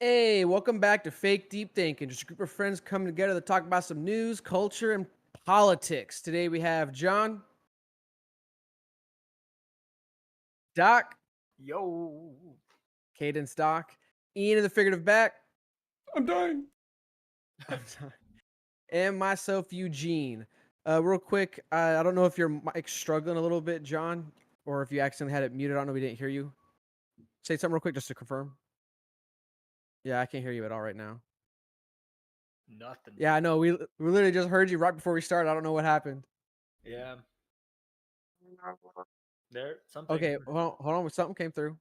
Hey, welcome back to Fake Deep Thinking. Just a group of friends coming together to talk about some news, culture, and politics. Today we have John, Doc, Yo. Cadence Doc, Ian in the figurative back, I'm dying. I'm sorry, and myself, Eugene. Real quick, I don't know if your mic's struggling a little bit, John, or if you accidentally had it muted. I don't know, we didn't hear you. Say something real quick just to confirm. Yeah, I can't hear you at all right now. Nothing. Yeah, I know. We literally just heard you right before we started. I don't know what happened. Yeah. There. Something. Okay, hold on. Something came through.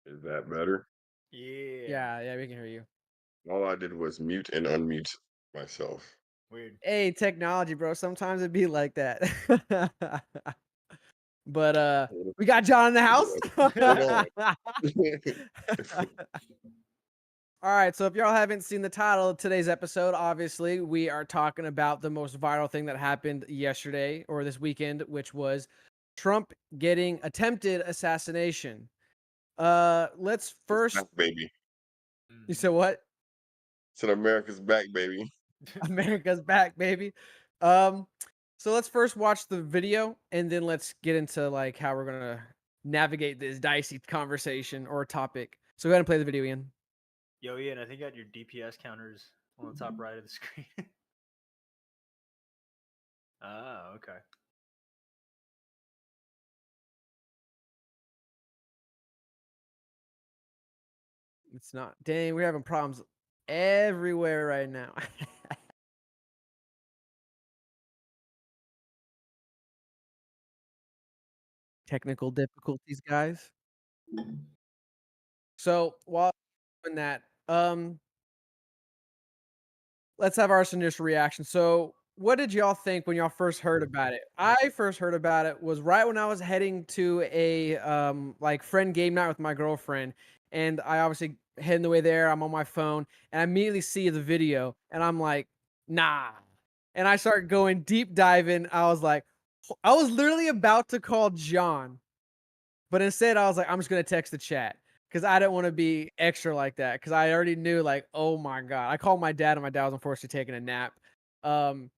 Is that better? Yeah. Yeah, we can hear you. All I did was mute and unmute myself. Weird. Hey, technology, bro. Sometimes it be like that. But Hold we got John in the house. on. All right, so if y'all haven't seen the title of today's episode, obviously we are talking about the most viral thing that happened yesterday or this weekend, which was Trump getting attempted assassination. Let's first. Back, baby. You said what? Said America's back, baby. America's back, baby. Um, so let's first watch the video and then let's get into like how we're gonna navigate this dicey conversation or topic. So go ahead and play the video, Ian. Yo, Ian, I think you got your DPS counters on the top right of the screen. Okay. It's not. Dang, we're having problems everywhere right now. Technical difficulties, guys. So while doing that, let's have our initial reaction. So, what did y'all think when y'all first heard about it? I first heard about it was right when I was heading to a like friend game night with my girlfriend, and I obviously heading the way there. I'm on my phone, and I immediately see the video, and I'm like, nah. And I start going deep diving. I was literally about to call John, but instead I was like, I'm just gonna text the chat because I didn't want to be extra like that because I already knew like, oh my god. I called my dad and my dad was unfortunately taking a nap. Um,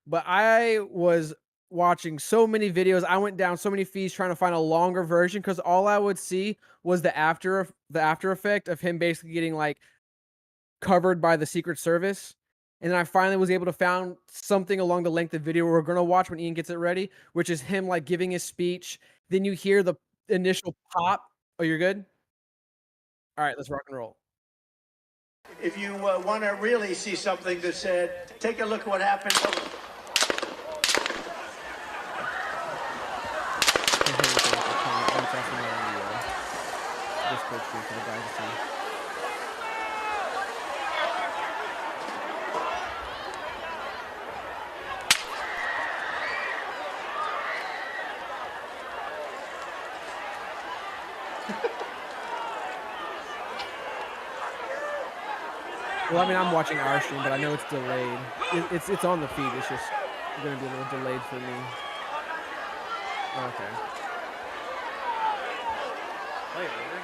but I was watching so many videos. I went down so many feeds trying to find a longer version because all I would see was the after effect of him basically getting like covered by the Secret Service. And then I finally was able to found something along the length of video we're gonna watch when Ian gets it ready, which is him like giving his speech. Then you hear the initial pop. Oh, you're good? All right, let's rock and roll. If you want to really see something that said, take a look at what happened. Discord stream for the guys to see. Well, I mean, I'm watching our stream, but I know it's delayed. It's on the feed. It's just going to be a little delayed for me. Okay. Wait, really?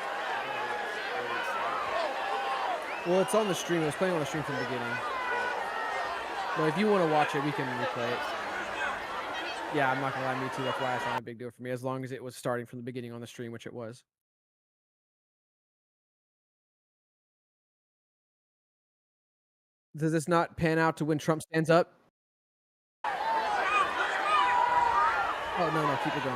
Well, it's on the stream. It was playing on the stream from the beginning. But if you want to watch it, we can replay it. Yeah, I'm not going to lie, me too. That's why it's not a big deal for me, as long as it was starting from the beginning on the stream, which it was. Does this not pan out to when Trump stands up? Oh, no, keep it going.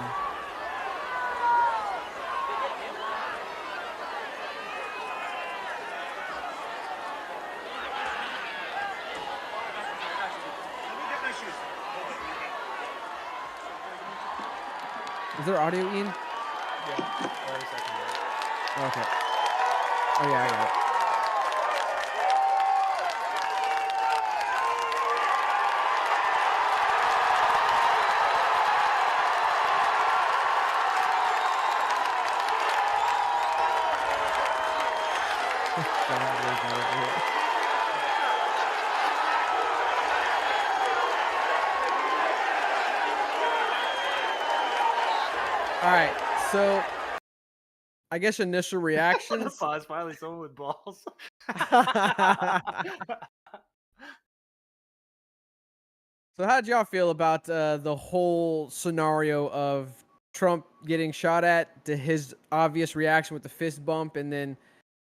Is there audio, Ian? Yeah. Wait a second. Okay. Oh, yeah, I got it. All right, so I guess initial The reactions. pause. Finally, someone with balls. So how did y'all feel about the whole scenario of Trump getting shot at, to his obvious reaction with the fist bump, and then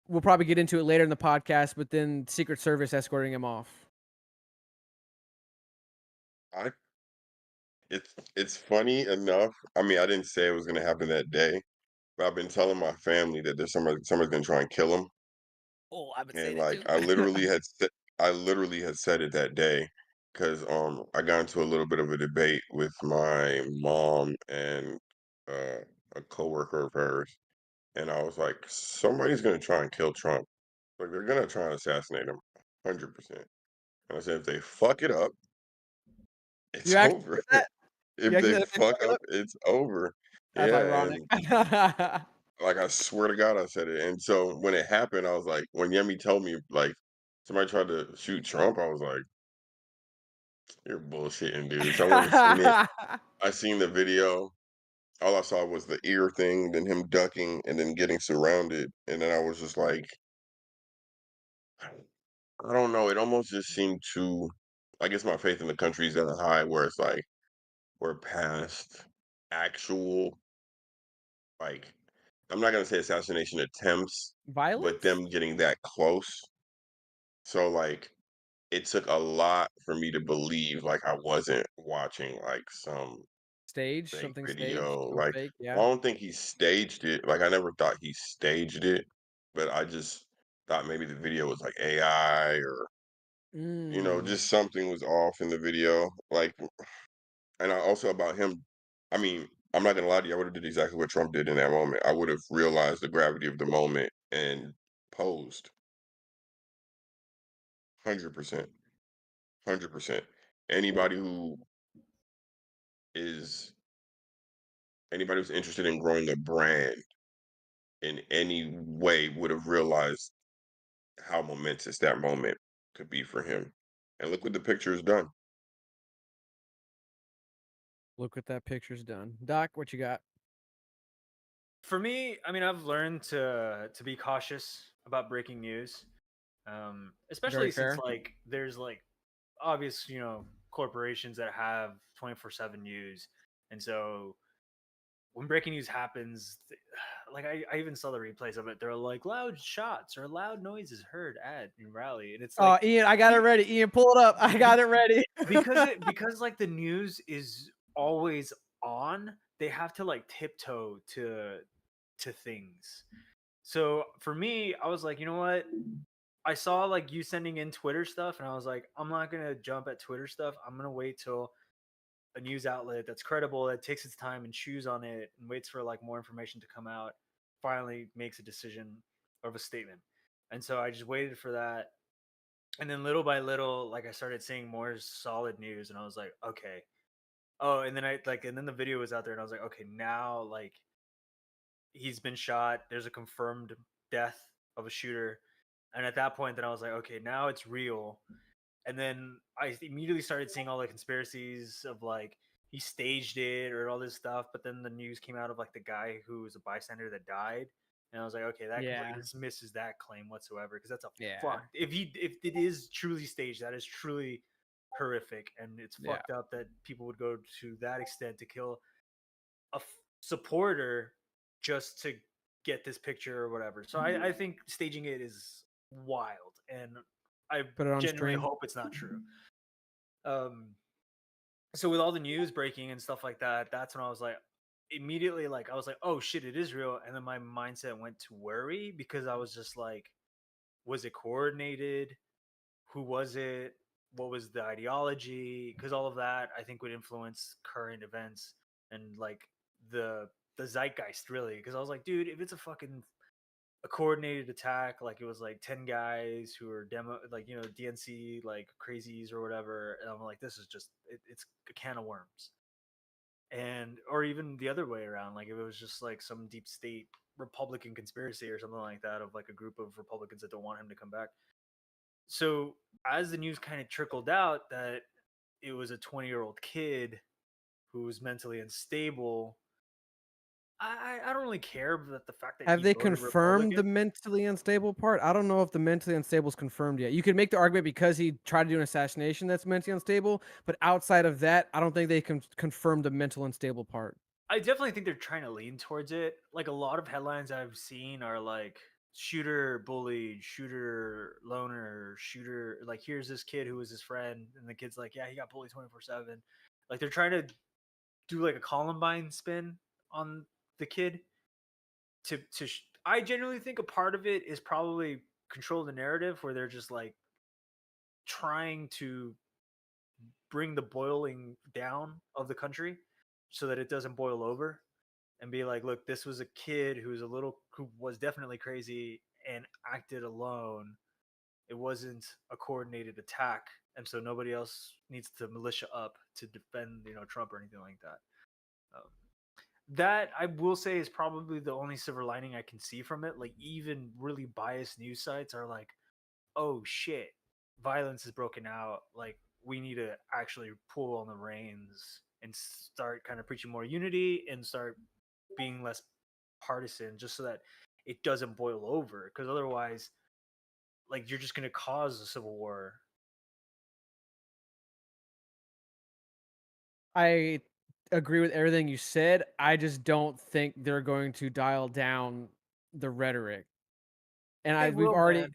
we'll probably get into it later in the podcast, but then Secret Service escorting him off? I it's funny enough. I mean, I didn't say it was gonna happen that day, but I've been telling my family that there's somebody's gonna try and kill him. Oh, I've been saying And it like too. I literally had said it that day because I got into a little bit of a debate with my mom and uh a coworker of hers, and I was like, somebody's gonna try and kill Trump. Like they're gonna try and assassinate him, 100%. And I said if they fuck it up, it's You actually over. said that? You If actually they said if they fuck fuck it up, up? it's over. That's Yeah, ironic. and like I swear to God, I said it. And so when it happened, I was like, when Yemi told me like somebody tried to shoot Trump, I was like, you're bullshitting, dude. So I went and seen it. I seen the video. All I saw was the ear thing, then him ducking, and then getting surrounded. And then I was just like, I don't know. It almost just seemed too. I guess my faith in the country is at a high where it's like we're past actual like I'm not gonna say assassination attempts, but Violence? them getting that close. So like it took a lot for me to believe like I wasn't watching like some Stage? fake Something staged? video. Some Like fake? I Yeah. don't think he staged it. Like I never thought he staged it, but I just thought maybe the video was like AI or Mm. just something was off in the video. Like and I also about him, I mean, I'm not gonna lie to you, I would have did exactly what Trump did in that moment. I would have realized the gravity of the moment and posed 100%. 100%. Anybody who is anybody who's interested in growing the brand in any way would have realized how momentous that moment could be for him. And look what the picture has done. Look what that picture's done. Doc, what you got? For me, I mean, I've learned to be cautious about breaking news, Very especially since fair. like there's like obvious corporations that have 24/7 news, and so when breaking news happens, like I even saw the replays of it. They're like loud shots or loud noises heard at in rally, and it's Oh, like Ian, I got it be, ready. Ian, pull it up. I got be, it ready. because like the news is always on. They have to like tiptoe to things. So for me, I was like, you know what? I saw like you sending in Twitter stuff, and I was like, I'm not gonna jump at Twitter stuff. I'm gonna wait till a news outlet that's credible, that takes its time and chews on it and waits for like more information to come out, finally makes a decision of a statement. And so I just waited for that. And then little by little, like I started seeing more solid news, and I was like, okay. Oh, and then and then the video was out there, and I was like, okay, now like he's been shot. There's a confirmed death of a shooter. And at that point, then I was like, okay, now it's real. And then I immediately started seeing all the conspiracies of like he staged it or all this stuff. But then the news came out of like the guy who was a bystander that died, and I was like, okay, that completely Yeah. dismisses that claim whatsoever because that's a Yeah. fuck. If it is truly staged, that is truly horrific, and it's Yeah. fucked up that people would go to that extent to kill a supporter just to get this picture or whatever. So I think staging it is wild, and I Put it on genuinely stream. hope it's not true. Um, so with all the news breaking and stuff like that, that's when I was like, immediately, like I was like, oh shit, it is real. And then my mindset went to worry because I was just like, was it coordinated? Who was it? What was the ideology? Because all of that I think would influence current events and like the the zeitgeist really. Because I was like, dude, if it's a coordinated attack, like it was like 10 guys who are demo like DNC like crazies or whatever, and I'm like, this is just it's a can of worms. And or even the other way around, like if it was just like some deep state Republican conspiracy or something like that of like a group of Republicans that don't want him to come back. So as the news kind of trickled out that it was a 20-year-old kid who was mentally unstable, I don't really care that the fact that Have he they voted confirmed the Republican. mentally unstable part? I don't know if the mentally unstable is confirmed yet. You could make the argument because he tried to do an assassination that's mentally unstable, but outside of that, I don't think they can confirm the mental unstable part. I definitely think they're trying to lean towards it. Like a lot of headlines I've seen are like shooter bullied, shooter loner, shooter like here's this kid who was his friend, and the kid's like, yeah, he got bullied 24/7. Like they're trying to do like a Columbine spin on the kid. I genuinely think a part of it is probably control the narrative, where they're just like trying to bring the boiling down of the country so that it doesn't boil over, and be like, look, this was a kid who was definitely crazy and acted alone. It wasn't a coordinated attack, and so nobody else needs to militia up to defend, Trump or anything like that. Um, that I will say is probably the only silver lining I can see from it. Like even really biased news sites are like, oh shit, violence is broken out. Like we need to actually pull on the reins and start kind of preaching more unity and start being less partisan, just so that it doesn't boil over. Because otherwise, like you're just going to cause a civil war. I agree with everything you said. I just don't think they're going to dial down the rhetoric. And They we've will, man. already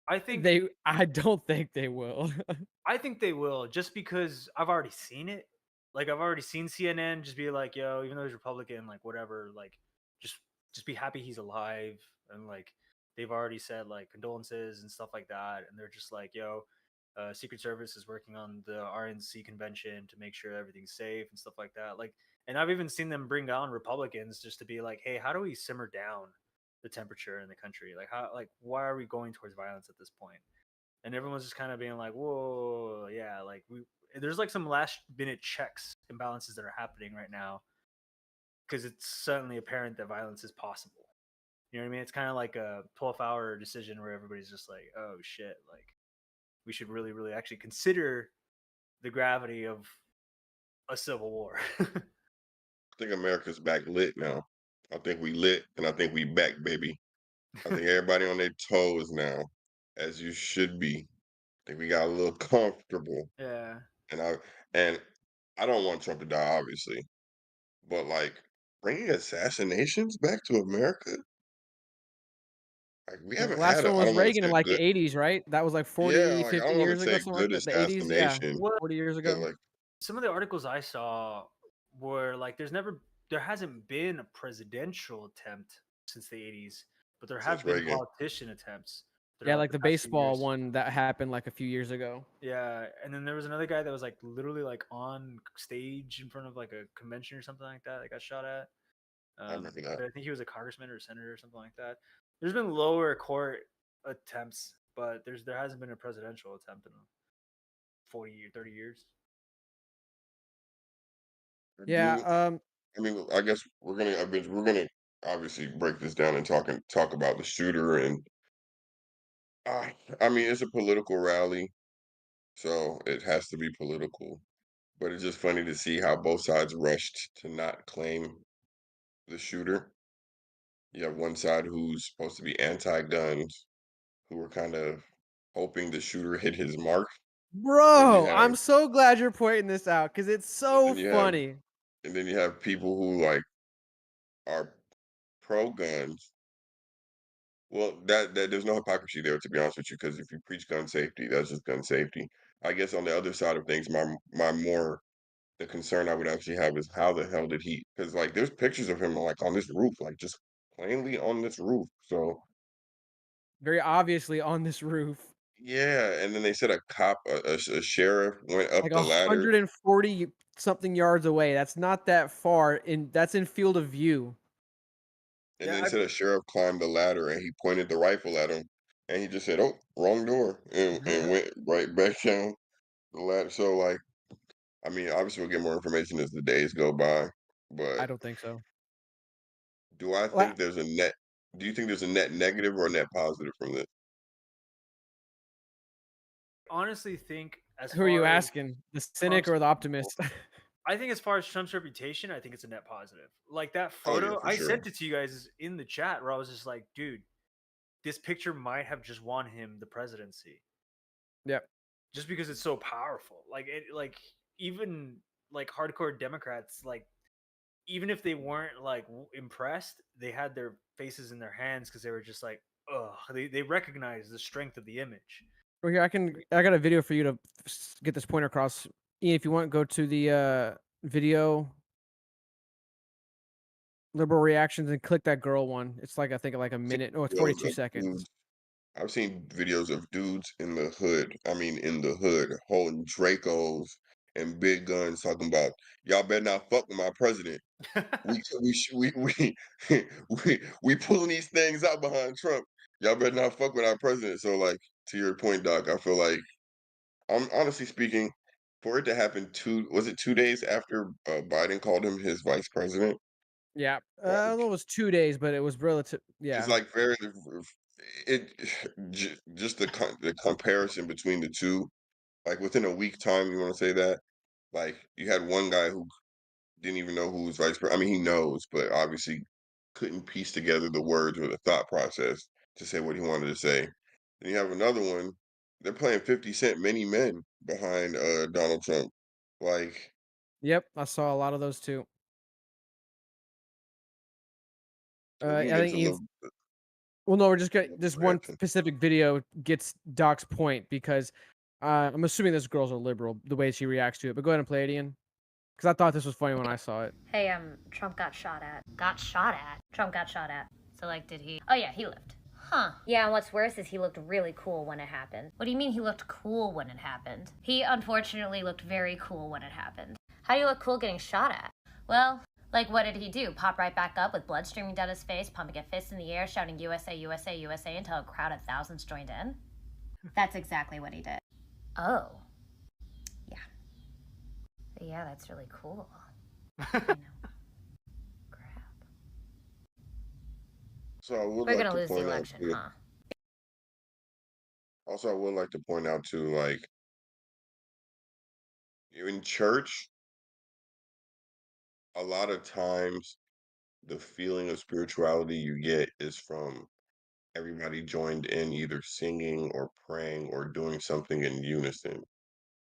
I think I don't think they will. I think they will, just because I've already seen it. Like I've already seen CNN just be like, "Yo, even though he's Republican, like whatever, like just just be happy he's alive." And like they've already said like condolences and stuff like that, and they're just like, "Yo, Secret Service is working on the RNC convention to make sure everything's safe and stuff like that." Like, and I've even seen them bring down Republicans just to be like, "Hey, how do we simmer down the temperature in the country? Like, why are we going towards violence at this point?" And everyone's just kind of being like, "Whoa, yeah." Like there's like some last minute checks and balances that are happening right now, because it's suddenly apparent that violence is possible. You know what I mean? It's kind of like a 12-hour decision where everybody's just like, "Oh shit!" Like we should really, really actually consider the gravity of a civil war. I think America's back lit now. I think we lit, and I think we back, baby. I think everybody on their toes now, as you should be. I think we got a little comfortable, Yeah. and I don't want Trump to die, obviously, but like bringing assassinations back to America, like we The haven't last had a. one I was don't want to Reagan say in a like good. the 80s, right? That was like Yeah, 40, like I 50 don't want to years ago, say something like good that. The 80s, yeah, assassination, Well, 40 years but ago. like some of the articles I saw were like, there hasn't been a presidential attempt since the 80s, but there since have been Reagan, politician attempts Yeah, throughout like the the past few baseball years. one that happened like a few years ago. Yeah, and then there was another guy that was like literally like on stage in front of like a convention or something like that got shot at. I remember that. But I think he was a congressman or a senator or something like that. There's been lower court attempts, but there hasn't been a presidential attempt in 40 or 30 years. Yeah, Do I mean, I guess we're gonna obviously break this down and talk about the shooter and uh, I mean it's a political rally, so it has to be political. But it's just funny to see how both sides rushed to not claim the shooter. You have one side who's supposed to be anti-guns, who were kind of hoping the shooter hit his mark. Then you bro, have I'm so glad you're pointing this out because it's so then you have funny. and then you have people who like are pro guns. Well, that there's no hypocrisy there, to be honest with you, because if you preach gun safety, that's just gun safety. I guess on the other side of things, my more the concern I would actually have is how the hell did he? Because like there's pictures of him like on this roof, like just plainly on this roof. So Very obviously on this roof, yeah, and then they said a cop, a sheriff went up like the ladder, 140 something yards away. That's not that far that's in field of view. and Yeah, then they said a sheriff climbed the ladder and he pointed the rifle at him, and he just said, "Oh, wrong door," and went right back down the ladder. So like. I mean, obviously, we'll get more information as the days go by, I but don't think so. do I Well, think there's a net do you think there's a net negative or a net positive from this? honestly think as who are you far as asking? The cynic Trump's or the people, optimist? I think as far as Trump's reputation, I think it's a net positive. Like that Oh yeah, photo, for I sure. sent it to you guys in the chat where I was just like, dude, this picture might have just won him the presidency Yep. just because it's so powerful. Like even like hardcore Democrats, like even if they weren't like impressed, they had their faces in their hands because they were just like, ugh. They recognize the strength of the image. Well, here I got a video for you to get this point across. Ian, if you want, go to the video liberal reactions and click that girl one. It's like I think like a Seen minute. Oh, it's videos 42 of seconds. dudes. I've seen videos of dudes in the hood. I mean, in the hood, holding Dracos and big guns, talking about y'all better not fuck with my president. We we pulling these things out behind Trump. Y'all better not fuck with our president. So, like to your point, Doc, I feel like I'm honestly speaking, for it to happen 2 days after Biden called him his vice president? Yeah. I don't know. Like, It was 2 days, but it was relative. it's Yeah. like very it just the comparison between the two. Like within a week time, you want to say that? Like you had one guy who didn't even know who was vice president. I mean, he knows, but obviously couldn't piece together the words or the thought process to say what he wanted to say. Then you have another one. They're playing 50 Cent Many Men behind Donald Trump. Like Yep. I saw a lot of those too. we can I get think into a Ian's. little Well, no, we're just gonna. This one reaction. specific video gets Doc's point because I'm assuming those girls are liberal the way she reacts to it. But go ahead and play it, Ian, because I thought this was funny when I saw it. Hey, Trump got shot at. Got shot at? Trump got shot at. So, like, did he? Oh, yeah, he lived. Huh. Yeah, and what's worse is he looked really cool when it happened. What do you mean he looked cool when it happened? He unfortunately looked very cool when it happened. How do you look cool getting shot at? Well, like, what did he do? Pop right back up with blood streaming down his face, pumping a fist in the air, shouting USA, USA, USA until a crowd of thousands joined in? That's exactly what he did. Oh. Yeah. Yeah, that's really cool. I know. Crap. So I would We're like gonna to lose the point out election, too, huh? also I would like to point out too, like in church, a lot of times the feeling of spirituality you get is from everybody joined in either singing or praying or doing something in unison.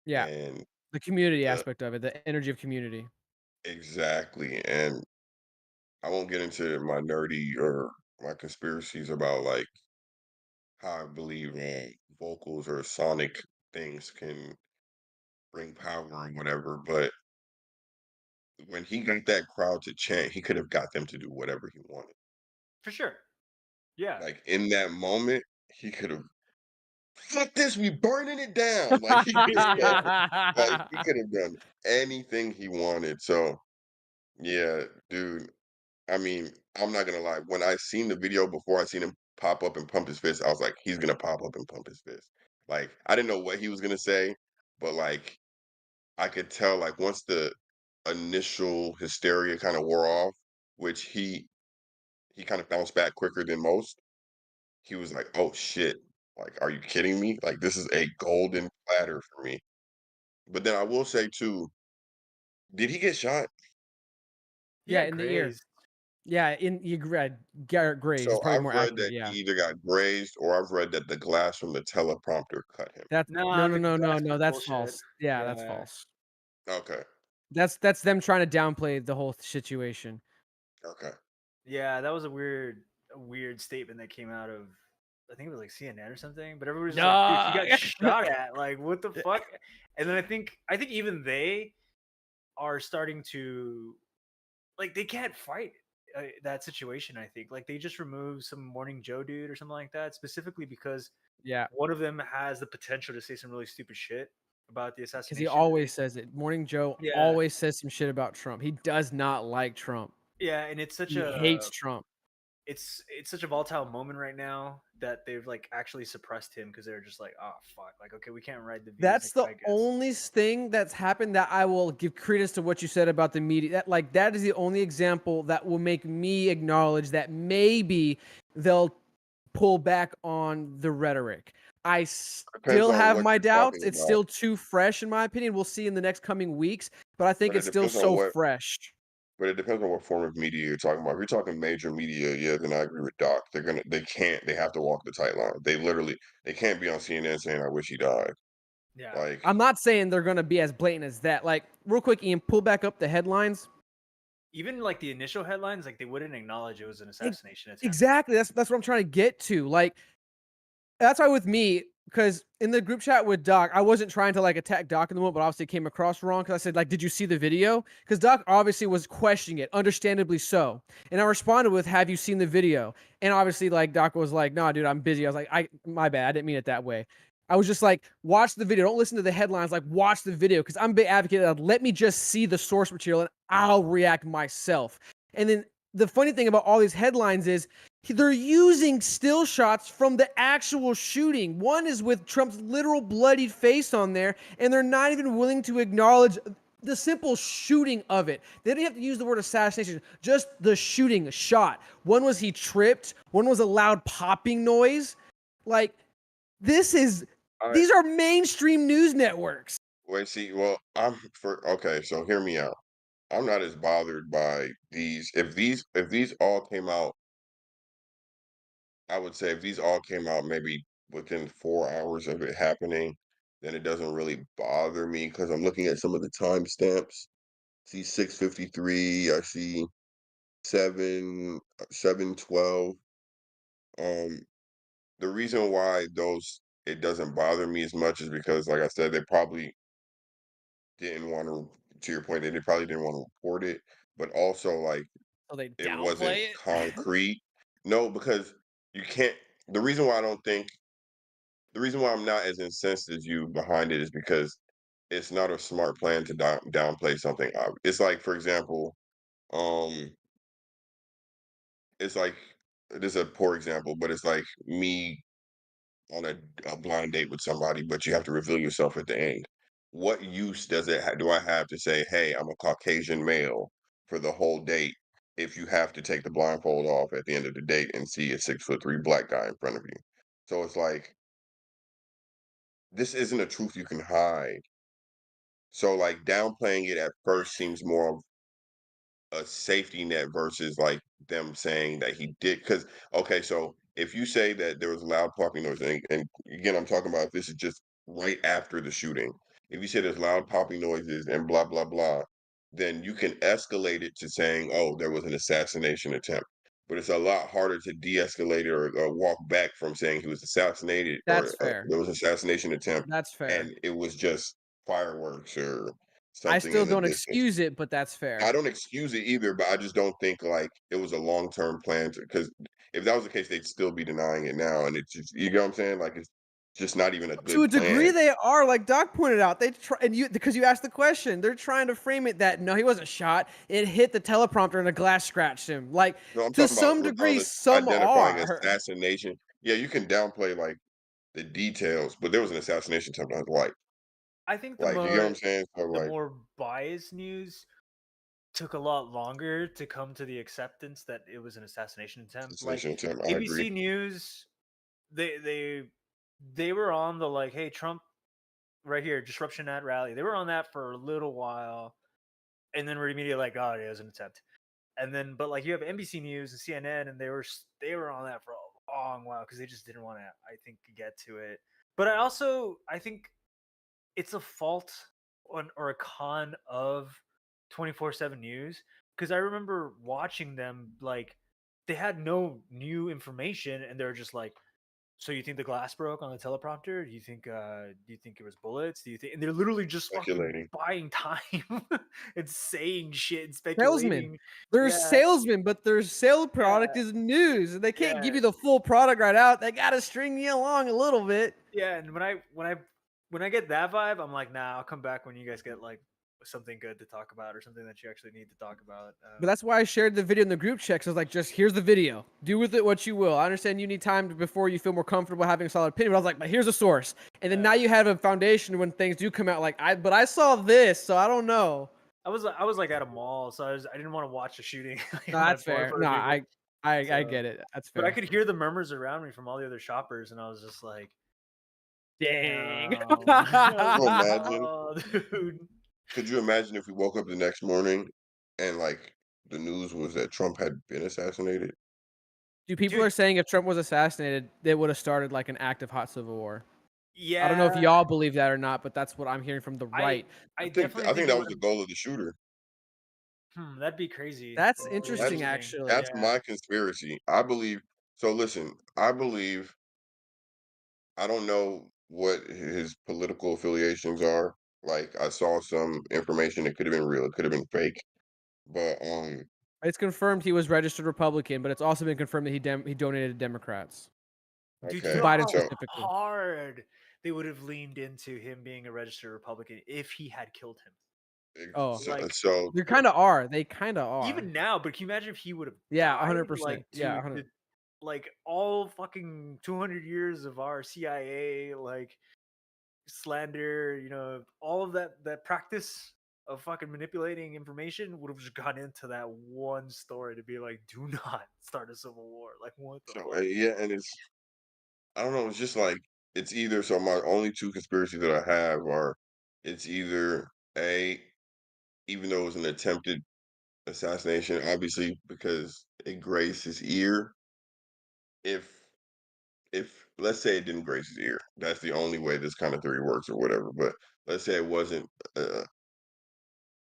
Yeah, And the community the aspect of it, the energy of community. exactly. And I won't get into my nerdy or my conspiracies about like how I believe vocals or sonic things can bring power or whatever. But when he got that crowd to chant, he could have got them to do whatever he wanted. For sure. Yeah. Like in that moment, he could have fuck this, we burning it down. Like he just said, like he could have done anything he wanted. So yeah, dude. I mean, I'm not gonna lie. When I seen the video before I seen him pop up and pump his fist, I was like, he's gonna pop up and pump his fist. Like I didn't know what he was gonna say, but like I could tell like once the initial hysteria kind of wore off, which he kind of bounced back quicker than most. He was like, "Oh shit! Like, are you kidding me? Like, this is a golden platter for me." But then I will say too, did he get shot? Yeah, Yeah, in the ear. Grays. Yeah, in you read Garrett Graves is So probably I've more read accurate. that he Yeah, either got grazed or I've read that the glass from the teleprompter cut him. that's Nah, the glass no. was That's bullshit. false. Yeah, that's Yeah. false. Okay, That's them trying to downplay the whole situation. okay. Yeah, that was a weird statement that came out of I think it was like CNN or something. But everybody's like, dude, he No. got shot at. Like, what the fuck? And then I think even they are starting to like they can't fight that situation. I think like they just removed some Morning Joe dude or something like that specifically because Yeah, one of them has the potential to say some really stupid shit about the because he assassination. always says it. Morning Joe Yeah, always says some shit about Trump. He does not like Trump. yeah, and it's such He a hates Trump. it's such a volatile moment right now that they've like actually suppressed him because they're just like, oh fuck, like okay, we can't ride the views, That's the I guess. only thing that's happened that I will give credence to what you said about the media. That is the only example that will make me acknowledge that maybe they'll pull back on the rhetoric. I Depends still on have what my you're doubts. talking It's about. still too fresh, in my opinion. We'll see in the next coming weeks, but I think But it it's still depends on so what fresh. But it depends on what form of media you're talking about. If you're talking major media, yeah, then I agree with Doc. They have to walk the tight line. They can't be on CNN saying, "I wish he died." Yeah. Like, I'm not saying they're gonna be as blatant as that. Like, real quick, Ian, pull back up the headlines. Even like the initial headlines, like they wouldn't acknowledge it was an assassination attempt. Exactly. That's what I'm trying to get to. Like, that's why with me, because in the group chat with Doc, I wasn't trying to like attack Doc in the moment, but obviously it came across wrong because I said, like, did you see the video? Because Doc obviously was questioning it, understandably so. And I responded with, have you seen the video? And obviously, like, Doc was like, nah, dude, I'm busy. I was like, my bad. I didn't mean it that way. I was just like, watch the video. Don't listen to the headlines. Like, watch the video. Because I'm a big advocate of let me just see the source material and I'll react myself. And then the funny thing about all these headlines is they're using still shots from the actual shooting. One is with Trump's literal bloodied face on there, and they're not even willing to acknowledge the simple shooting of it. They didn't have to use the word assassination, just the shooting, shot. One was he tripped, one was a loud popping noise. Like, I these are mainstream news networks. wait, see, well, okay, so hear me out. I'm not as bothered by these. If these all came out, I would say if these all came out maybe within 4 hours of it happening, then it doesn't really bother me because I'm looking at some of the timestamps. See 6:53. I see 7:12. Um, the reason why those it doesn't bother me as much is because, like I said, they probably didn't want to your point, they probably didn't want to report it, but also like So they it wasn't downplay it. concrete. No, because you can't. The reason why I don't think the reason why I'm not as incensed as you behind it is because it's not a smart plan to downplay something. It's like, for example, um, it's like this is a poor example, but it's like me on a blind date with somebody, but you have to reveal yourself at the end. What use do I have to say, "Hey, I'm a Caucasian male" for the whole date if you have to take the blindfold off at the end of the date and see a 6'3" black guy in front of you? So it's like this isn't a truth you can hide. So like downplaying it at first seems more of a safety net versus like them saying that he did. Because okay, so if you say that there was loud popping noise, and again I'm talking about if this is just right after the shooting, if you say there's loud popping noises and blah blah blah, then you can escalate it to saying, oh, there was an assassination attempt. But it's a lot harder to de-escalate it or walk back from saying he was assassinated That's or fair. there was an assassination attempt That's fair. and it was just fireworks or I something still in the don't distance. excuse it, but that's I fair. don't excuse it either, but I just don't think like it was a long-term plan because if that was the case, they'd still be denying it now. And it's just, you know what I'm saying? Like it's just not even a To good a degree, plan. they are, like Doc pointed out. They try, and you because you asked the question. They're trying to frame it that no, he wasn't shot. It hit the teleprompter and a glass scratched him. Like No, I'm to talking about some degree, some identifying are. assassination. Yeah, you can downplay like the details, but there was an assassination attempt on his life. I think Like, you get what I'm saying? So the like more biased news took a lot longer to come to the acceptance that it was an assassination attempt. Like assassination attempt, I agree. ABC News, they they they were on the like, hey, Trump right here, disruption at rally. They were on that for a little while, and then we're immediately like, oh, it was an attempt. And then, but like you have NBC News and CNN, and they were on that for a long while because they just didn't want to, I think, get to it. But I think it's a fault or a con of 24/7 news because I remember watching them like they had no new information and they're just like, so you think the glass broke on the teleprompter? Do you think it was bullets? Do you think? And they're literally just fucking Speculating. buying time and saying shit and Salesmen. speculating. They're Yeah, salesmen, but their sale yeah, product is news. And they can't give yeah, you the full product right out. They gotta string you along a little bit. yeah. And when I get that vibe, I'm like, nah, I'll come back when you guys get like something good to talk about or something that you actually need to talk about. But that's why I shared the video in the group chat. So I was like, just here's the video. Do with it what you will. I understand you need time before you feel more comfortable having a solid opinion. But I was like, but here's a source. And then now you have a foundation when things do come out. Like but I saw this, so I don't know. I was like at a mall, so I didn't want to watch the shooting like, No, on my that's floor in fair. front No, of people. I I So, get it. That's but I fair. could hear the murmurs around me from all the other shoppers, and I was just like, Dang. damn. I was you like, imagine? oh, dude. Could you imagine if we woke up the next morning and like the news was that Trump had been assassinated? People Dude, are saying if Trump was assassinated, they would have started like an active hot civil war. I don't know if yeah, y'all believe that or not, but that's what I'm hearing from the I right. I I definitely think think it that would was the have. goal of the shooter. That'd be crazy. That's That'd be That's interesting, interesting. actually. that's Yeah. my conspiracy. I believe so listen, I believe I don't know what his political affiliations are. Like I saw some information that could have been real, it could have been fake. But It's confirmed he was registered Republican, but it's also been confirmed that he donated to Democrats, Dude, you to okay. know Biden how So specifically. hard they would have leaned into him being a registered Republican if he had killed him. Oh, so, Like, so they kind of are. They kind of are. even now, but can you imagine if he would have Yeah, died? 100%. Like, Yeah, dude, 100. like all fucking 200 years of our CIA, like, slander, all of that practice of fucking manipulating information would have just gone into that one story to be like, do not start a civil war. Like, what the so fuck? yeah, and it's I don't know, it's just like it's either so my only two conspiracies that I have are it's either a even though it was an attempted assassination, obviously because it grazed his ear. If let's say it didn't graze his ear, that's the only way this kind of theory works or whatever. But let's say it wasn't.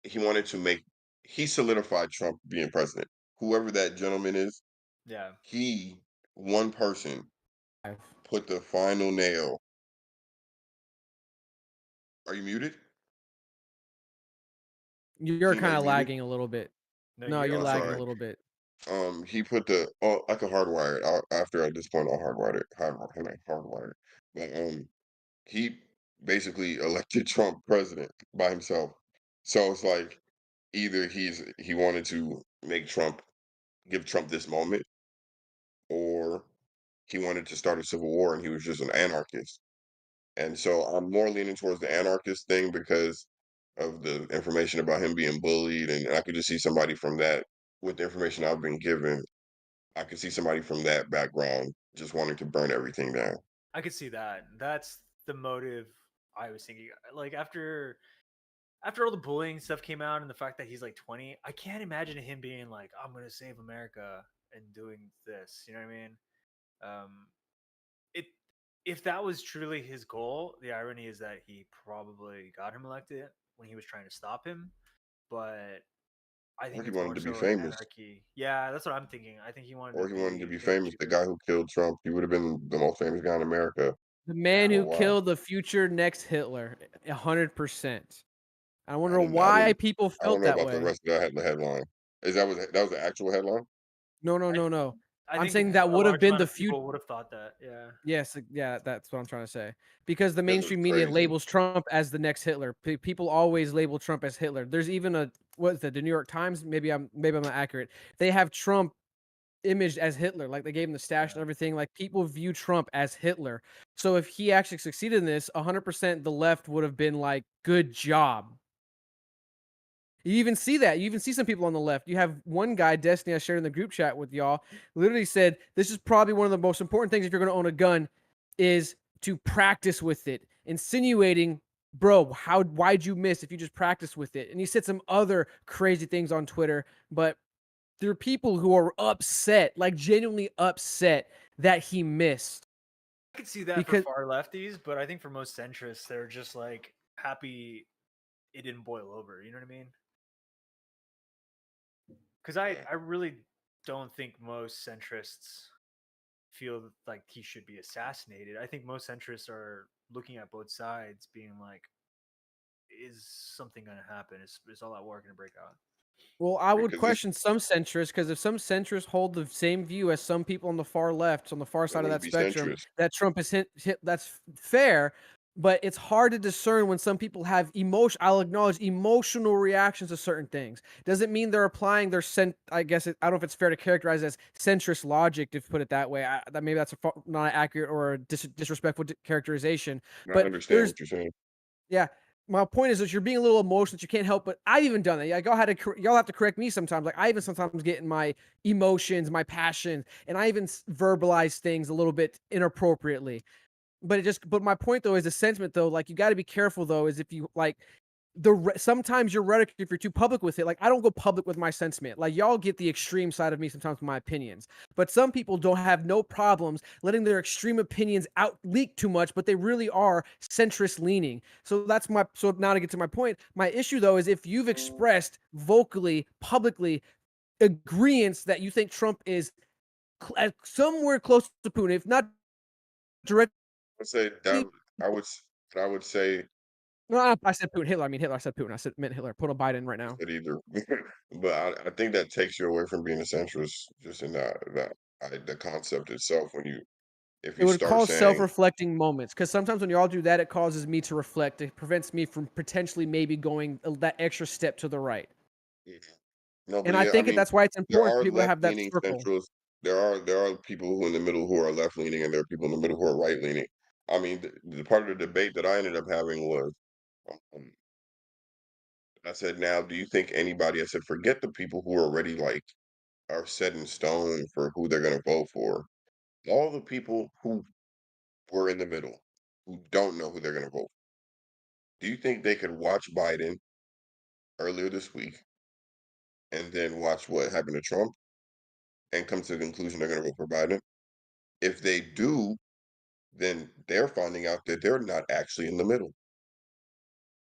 He wanted to make he solidified Trump being president. Whoever that gentleman is, Yeah. he one person put the final nail. Are you muted? You're Gene, are kind you of muted? lagging a little bit. No, No, you're you're Oh, lagging a sorry. little bit. He put the I could hardwire it. After at this point, I'll hardwire it. Hardwire it. But he basically elected Trump president by himself. So it's like either he wanted to make Trump give Trump this moment, or he wanted to start a civil war and he was just an anarchist. And so I'm more leaning towards the anarchist thing because of the information about him being bullied, and I could just see somebody from that with the information I've been given. I could see somebody from that background just wanting to burn everything down. I could see that. That's the motive I was thinking. Like, after all the bullying stuff came out and the fact that he's like 20, I can't imagine him being like, I'm gonna save America and doing this. You know what I mean? Um, it if that was truly his goal, the irony is that he probably got him elected when he was trying to stop him. But I Or think he it's wanted more to be so an famous. anarchy. Yeah, that's what I'm thinking. I think he wanted Or to he wanted to be be a big famous. The shooter. guy who killed Trump, he would have been the most famous guy in America The Yeah. man for a who while. killed the future next Hitler, 100%. I wonder I why didn't. people I don't felt know that about the way. rest of that the headline. That was the actual headline? No, no, I no, no. I I'm think saying that a would have large been amount the of future. people would have thought that. Yeah. Yes, yeah, that's what I'm trying to say. Because the Because it's mainstream media crazy. labels Trump as the next Hitler. People always label Trump as Hitler. There's even a what is that? The New York Times. Maybe I'm not accurate. They have Trump imaged as Hitler. Like they gave him the stash and Yeah. everything. Like people view Trump as Hitler. So if he actually succeeded in this, 100% the left would have been like, "Good job." You even see that. You even see some people on the left. You have one guy, Destiny, I shared in the group chat with y'all, literally said, "This is probably one of the most important things if you're going to own a gun, is to practice with it." Insinuating, bro, why'd you miss if you just practice with it? And he said some other crazy things on Twitter, but there are people who are upset, like genuinely upset that he missed I could see that for because far lefties, but I think for most centrists, they're just like happy it didn't boil over. You know what I mean? Because I Yeah. I really don't think most centrists feel like he should be assassinated. I think most centrists are looking at both sides, being like, "Is something going to happen? Is all that war going to break out?" well, I would Because this question some centrists because if some centrists hold the same view as some people on the far left, on the far they side of wouldn't that be spectrum, centrist. that Trump is that's fair, but it's hard to discern when some people have emotion. I'll acknowledge emotional reactions to certain things. Doesn't mean they're applying their I guess I don't know if it's fair to characterize as centrist logic to put it that way. That maybe that's not accurate or a disrespectful characterization. I But understand there's what you're saying. yeah, my point is that you're being a little emotional that you can't help, but I've even done that. Like, y'all have to correct me sometimes. Like, I even sometimes get in my emotions, my passion, and I even verbalize things a little bit inappropriately. But my point though is the sentiment though, like, you got to be careful though, is if you like sometimes your rhetoric, if you're too public with it, like, I don't go public with my sentiment. Like, y'all get the extreme side of me sometimes with my opinions, but some people don't have no problems letting their extreme opinions out leak too much, but they really are centrist leaning. So now to get to my point, my issue though is if you've expressed vocally, publicly agreements that you think Trump is somewhere close to Putin, if not directly. I'd say that I would I would say No, I said Putin. Hitler. I mean Hitler. I said Putin. Meant Hitler. Put on Biden right now. it either, but I think that takes you away from being a centrist, just in the concept itself. When you if It you would start cause saying, self-reflecting moments because sometimes when y'all do that, it causes me to reflect. It prevents me from potentially maybe going that extra step to the right. Mhm. No, but And I yeah, I think mean, that's why it's there important for are people to have that left-leaning circle. centrists. There are people who in the middle who are left-leaning, and there are people in the middle who are right-leaning. I mean, the part of the debate that I ended up having was, um, I said, "Now, do you think anybody?" I said, "Forget the people who already like are set in stone for who they're going to vote for. All the people who were in the middle, who don't know who they're going to vote. Do you think they could watch Biden earlier this week and then watch what happened to Trump and come to the conclusion they're going to vote for Biden? If they do, then they're finding out that they're not actually in the middle,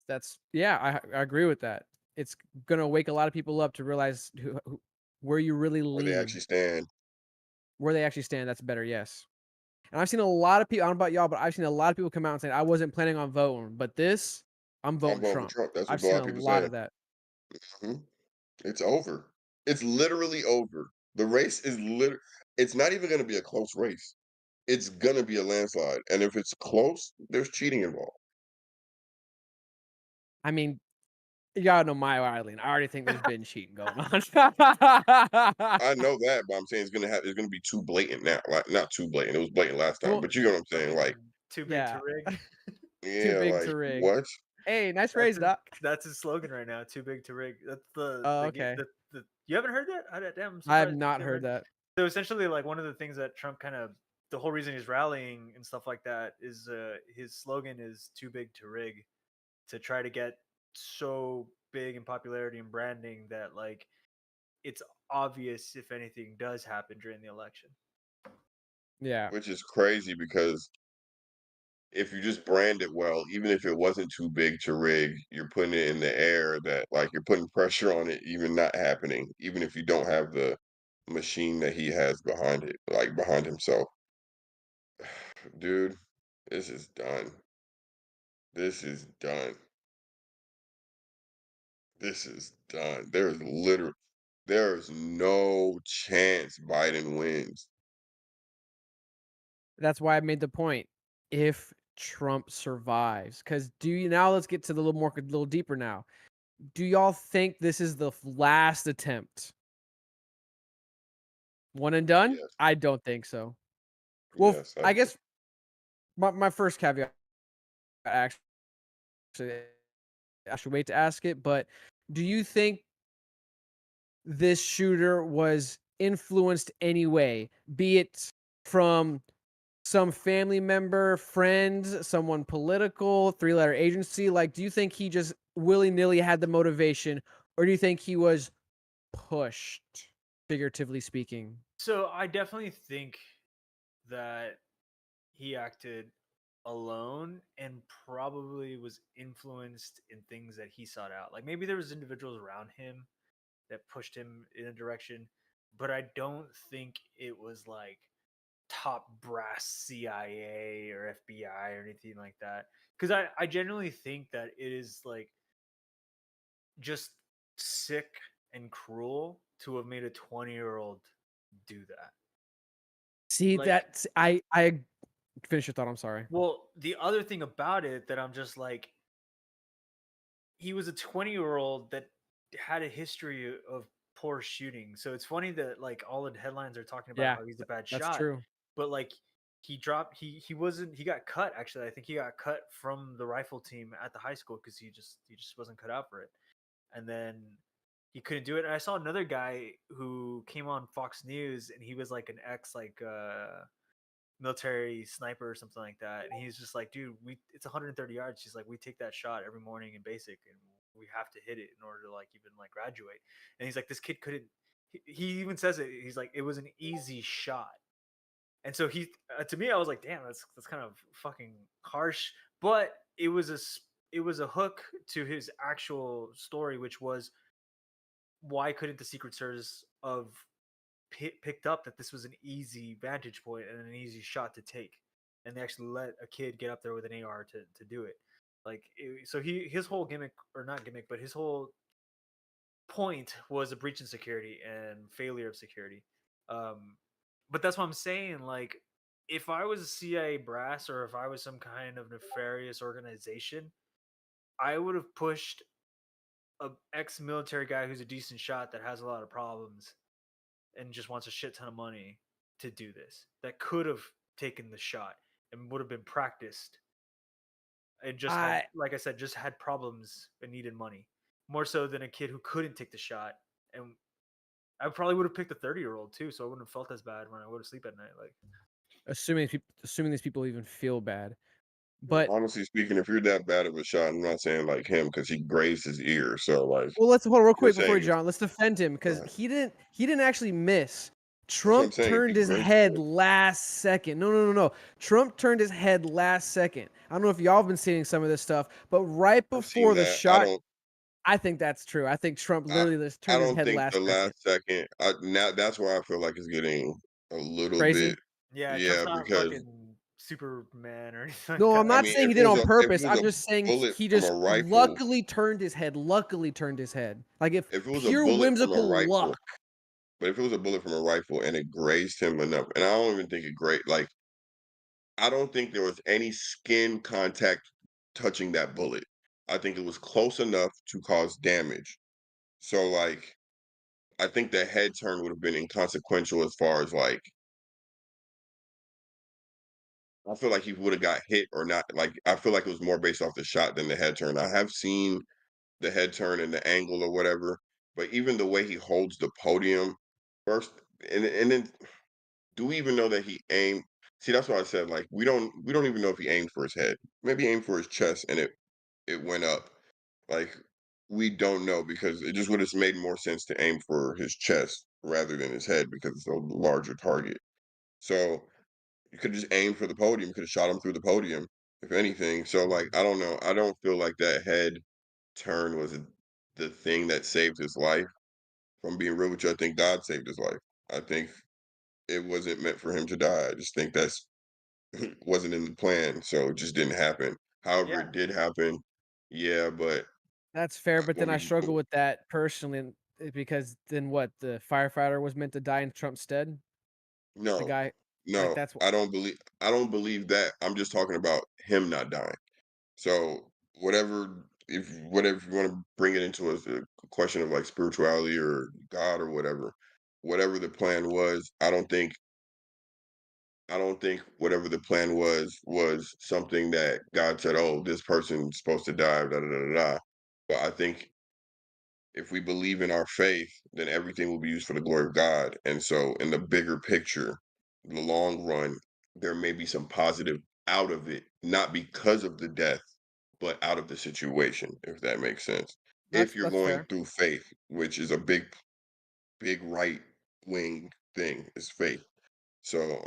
I agree with that. It's gonna wake a lot of people up to realize where you really where they lean, actually stand. where they actually stand. That's better. Yes. And I've seen a lot of people. I don't know about y'all, but I've seen a lot of people come out and say I wasn't planning on voting, but I'm I'm voting voting for Trump. Trump. That's I've what a seen lot a of people lot saying. of that. Mhm. It's over. It's literally over. The race is it's not even going to be a close race. It's going to be a landslide. And if it's close, there's cheating involved. I mean, y'all know my Eileen. I already think there's been cheating going on. I know that, but I'm saying it's gonna be too blatant now. Like, not too blatant. It was blatant last time, Well, but you know what I'm saying? Like, Too big to yeah, rig. too yeah, big like to rig. what? Hey, nice That's phrase, his, Doc. that's his slogan right now. Too big to rig. That's Oh, okay. the you haven't heard that? Damn, I'm I have surprised not you heard haven't. that. So essentially, like one of the things that Trump kind of the whole reason he's rallying and stuff like that is his slogan is too big to rig, to try to get so big in popularity and branding that like it's obvious if anything does happen during the election. Yeah, Which is crazy because if you just brand it well, even if it wasn't too big to rig, you're putting it in the air that like you're putting pressure on it, even not happening, even if you don't have the machine that he has behind it, like behind himself. Dude, this is done. This is done. This is done. There's no chance Biden wins. that's why I made the point. If Trump survives, because now let's get to the a little deeper now. Do y'all think this is the last attempt? One and done? Yes, I don't think so. Well, yes, I I do. guess my first caveat, actually, I should wait to ask it, but do you think this shooter was influenced anyway, be it from some family member, friend, someone political, three-letter agency? Like, do you think he just willy-nilly had the motivation, or do you think he was pushed, figuratively speaking? So I definitely think that he acted alone and probably was influenced in things that he sought out. Like maybe there was individuals around him that pushed him in a direction, but I don't think it was like top brass CIA or FBI or anything like that. Because I genuinely think that it is like just sick and cruel to have made a 20-year-old do that. See, Like, that's I finish your thought. I'm sorry. well, the other thing about it that I'm just like, he was a 20-year-old that had a history of poor shooting. So it's funny that like all the headlines are talking about Yeah, how he's a bad that's shot, true. but like he got cut. Actually, I think he got cut from the rifle team at the high school because he just wasn't cut out for it. And then he couldn't do it. And I saw another guy who came on Fox News, and he was like an ex military sniper or something like that. And he's just like, dude, it's 130 yards. He's like, we take that shot every morning in basic, and we have to hit it in order to like even like graduate. And he's like, this kid couldn't. He even says it. He's like, it was an easy shot. And so to me, I was like, damn, that's kind of fucking harsh. But it was a hook to his actual story, which was why couldn't the Secret Service of picked up that this was an easy vantage point and an easy shot to take, and they actually let a kid get up there with an AR to do it. Like, so his whole gimmick, or not gimmick, but his whole point was a breach in security and failure of security. But that's what I'm saying. Like, if I was a CIA brass, or if I was some kind of nefarious organization, I would have pushed a ex-military guy who's a decent shot that has a lot of problems and just wants a shit ton of money to do this. That could have taken the shot and would have been practiced, and just had, I like I said, just had problems and needed money more so than a kid who couldn't take the shot. And I probably would have picked a 30-year-old too, so I wouldn't have felt as bad when I go to sleep at night. Like, assuming these people even feel bad, Well, but honestly speaking, if you're that bad of a shot, I'm not saying like him because he grazed his ear. So like well, let's hold on real you're quick before saying, you, John. Let's defend him because uh, he didn't actually miss. that's what I'm Trump saying. If turned he his grazed head it, last second. No. Trump turned his head last second. I don't know if y'all have been seeing some of this stuff, but right I've seen before the that. I shot, don't. I think that's true. I think Trump I literally just I turned his don't head think last the second. last second. Now that's where I feel like it's getting a little bit. Crazy. yeah, Trump's Yeah, not because fucking Superman or anything like No, I'm that. I not mean, saying he did it on if it purpose. was I'm a just saying bullet he from a just rifle, luckily turned his head. Luckily turned his head. Like if if it was a pure bullet from a whimsical rifle, luck. but if it was a bullet from a rifle and it grazed him enough, and I don't even think it grazed. Like I don't think there was any skin contact touching that bullet. I think it was close enough to cause damage. So like I think the head turn would have been inconsequential as far as like I feel like he would have got hit or not. Like I feel like it was more based off the shot than the head turn. I have seen the head turn and the angle or whatever, but even the way he holds the podium first, and then do we even know that he aimed? See, that's why I said like we don't even know if he aimed for his head. Maybe he aimed for his chest and it went up. Like we don't know because it just would have made more sense to aim for his chest rather than his head because it's a larger target. So you could just aim for the podium. You could have shot him through the podium, if anything. So like I don't know. I don't feel like that head turn was the thing that saved his life. From being real with you, I think God saved his life. I think it wasn't meant for him to die. I just think that's wasn't in the plan, so it just didn't happen. However, Yeah, it did happen. Yeah, but That's fair, but I then I mean, struggle with that personally because then what? The firefighter was meant to die in Trump's stead? The no, guy like no, that's what I don't believe that. I'm just talking about him not dying. So whatever you want to bring it into as a question of like spirituality or God or whatever the plan was, I don't think whatever the plan was something that God said, "Oh, this person's supposed to die." Da da da da. Da. But I think if we believe in our faith, then everything will be used for the glory of God. And so, in the bigger picture, the long run, there may be some positive out of it, not because of the death, but out of the situation, if that makes sense. If you're that's going fair. through faith, which is a big right wing thing, is faith. So,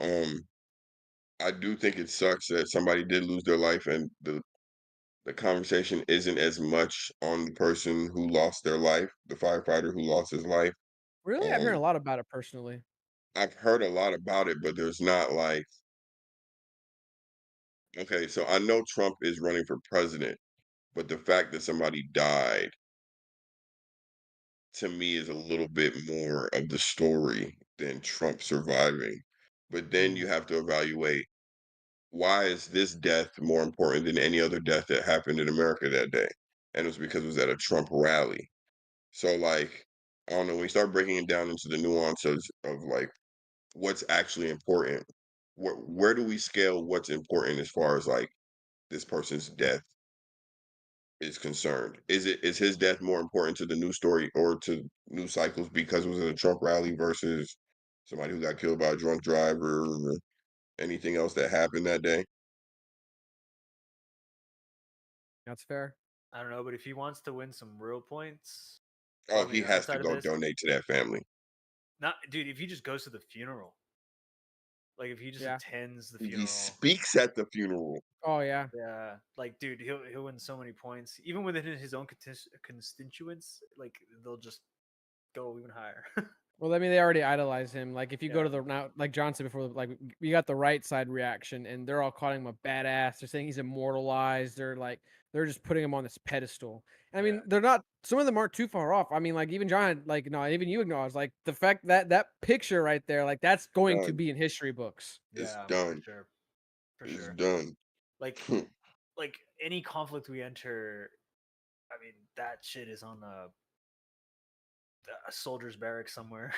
I do think it sucks that somebody did lose their life, and the conversation isn't as much on the person who lost their life, the firefighter who lost his life. Really? I'm hearing a Um, lot about it personally. I've heard a lot about it, but there's not like, okay, so I know Trump is running for president, but the fact that somebody died to me is a little bit more of the story than Trump surviving. But then Mm. you have to evaluate, why is this death more important than any other death that happened in America that day? And it was because it was at a Trump rally. So like, I don't know, when you start breaking it down into the nuances of like what's actually important, where do we scale what's important as far as like this person's death is concerned? Is his death more important to the news story or to news cycles because it was at a Trump rally versus somebody who got killed by a drunk driver or anything else that happened that day? That's fair. I don't know, but if he wants to win some real points, well, Oh, I mean, he has to outside of go this, donate to that family. not dude. If he just goes to the funeral, like if he just Yeah. attends the He funeral, speaks at the funeral. Oh yeah. yeah, like dude, he'll win so many points, even within his own constituents. Like they'll just go even higher. Well, I mean, they already idolize him. Like, if you go Yeah, to the now, like John said before, like you got the right side reaction, and they're all calling him a badass. They're saying he's immortalized. They're just putting him on this pedestal. I yeah, mean, they're not. Some of them aren't too far off. I mean, like even John, like no, even you acknowledge like the fact that that picture right there, like that's going to Done. be in history books. It's yeah, for done. sure, for It's sure. done. Like like any conflict we enter, I mean that shit is on a soldier's barrack somewhere.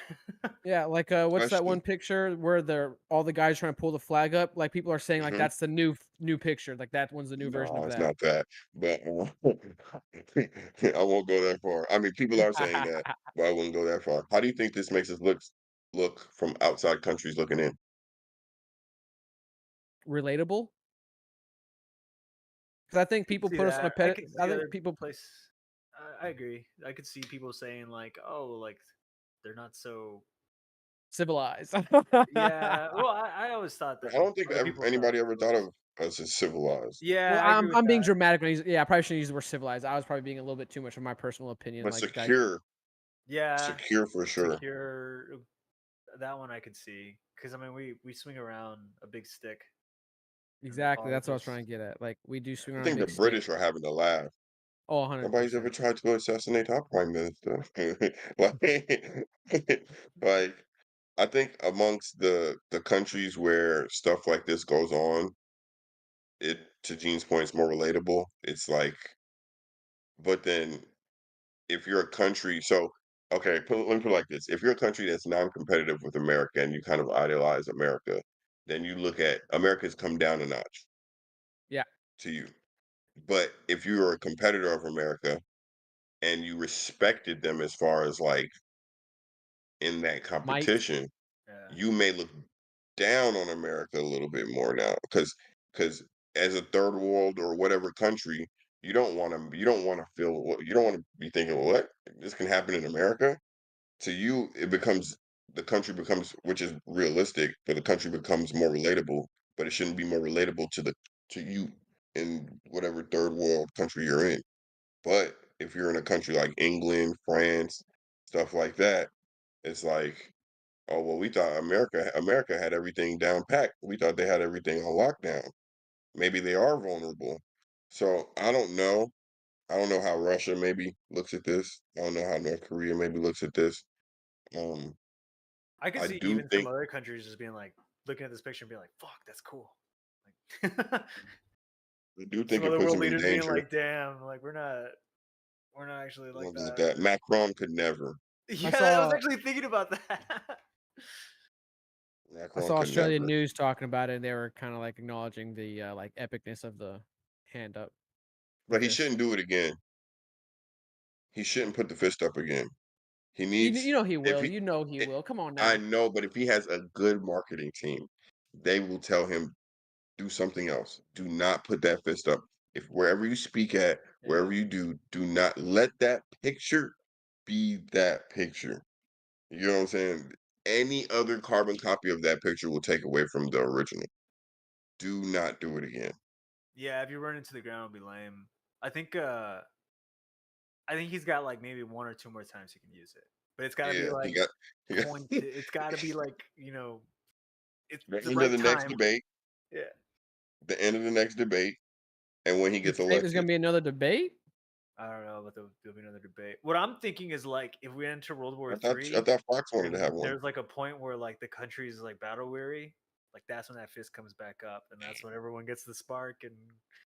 Yeah, like what's that one Especially. picture where they're all the guys trying to pull the flag up? Like people are saying like Mhm. that's the new picture. Like that one's the new version No, of it's that. not that. But I won't go that far. I mean, people are saying that, but I wouldn't go that far. How do you think this makes us look from outside countries looking in? Relatable. Because I think I can people see put us on a that. I can I see think other people place. I agree. I could see people saying like, "Oh, like they're not so." civilized. Yeah. Well, I always thought that I don't think other people thought anybody that ever it thought was. of us as civilized, Well, Yeah, I agree with I'm being that. dramatic when yeah, I probably shouldn't use the word civilized. I was probably being a little bit too much of my personal opinion. but Like I secure, Yeah, secure for sure. secure. That one I could see because I mean we swing around a big stick in the exactly that's what I was politics. trying to get at. Like we do swing I around a think the big stick. British are having a laugh. Oh, Nobody's ever 100%. tried to assassinate our prime minister. like, like I think amongst the countries where stuff like this goes on, it to Gene's point, it's more relatable. It's like, but then if you're a country, so okay, let me put it like this: if you're a country that's non-competitive with America and you kind of idealize America, then you look at America's come down a notch Yeah, to you. But if you're a competitor of America and you respected them as far as like in that might. competition, Yeah. you may look down on America a little bit more now because as a third world or whatever country, you don't want to feel you don't want to be thinking, well, what this can happen in America. To you, it becomes the country becomes which is realistic, but the country becomes more relatable. But it shouldn't be more relatable to you in whatever third world country you're in. But if you're in a country like England, France, stuff like that, it's like, oh well, we thought America had everything down packed. We thought they had everything on lockdown. Maybe they are vulnerable. So I don't know. I don't know how Russia maybe looks at this. I don't know how North Korea maybe looks at this. Um, I could I see do even some think other countries just being like looking at this picture and being like, "Fuck, that's cool." Like I do some think it other puts world them in leaders being danger. like, "Damn, like we're not actually like Like that." that. Macron could never. I Yeah, I was saw actually thinking about that. I Macron saw could Australian never. news talking about it, and they were kind of like acknowledging the like epicness of the hand up, the But he fist. shouldn't do it again. He shouldn't put the fist up again. He needs You know he if will. he You know he it, will. Come on I now. know, but if he has a good marketing team, they will tell him do something else. Do not put that fist up. If wherever you speak at, Yeah. wherever you do not let that picture be that picture. You know what I'm saying? Any other carbon copy of that picture will take away from the original. Do not do it again. Yeah, if you run into the ground, it'll be lame. I think he's got like maybe one or two more times he can use it. But it's gotta be Yeah, like he got point it's gotta be like, it's the the end of right the next time. debate, Yeah. the end of the next debate, and when he You gets think there's elected. gonna be another debate? I don't know, but there'll be another debate. What I'm thinking is like if we enter World War I Three thought Fox wanted to and have one. there's like a point where like the country is like battle weary, like that's when that fist comes back up and that's when everyone gets the spark and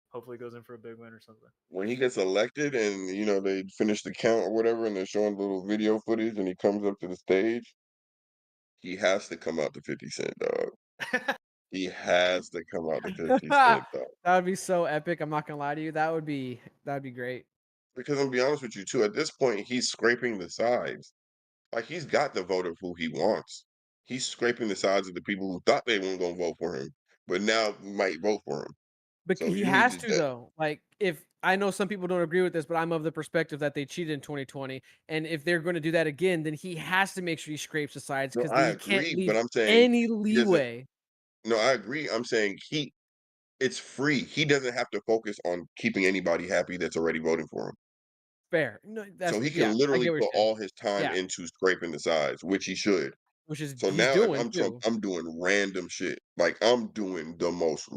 hopefully goes in for a big win or something. When he gets elected and they finish the count or whatever and they're showing little video footage and he comes up to the stage, he has to come out to 50 Cent, dog. He has to come out the cookie That shit though. would be so epic, I'm not gonna lie to you. That'd be great. Because I'm gonna be honest with you too, at this point, he's scraping the sides. Like he's got the vote of who he wants. He's scraping the sides of the people who thought they weren't gonna vote for him, but now might vote for him. So He you need has to to though. Like, if I know some people don't agree with this, but I'm of the perspective that they cheated in 2020, and if they're gonna do that again, then he has to make sure he scrapes the sides no, because I he can't agree, but leave I'm saying any he doesn't leeway. no, I agree. I'm saying it's free. He doesn't have to focus on keeping anybody happy that's already voting for him. Fair. No, So that's he yeah, can I get literally what you're put saying. all his time Yeah, into scraping the sides, which he should. which is So he's now if doing I'm Trump, too. I'm doing random shit. Like I'm doing the most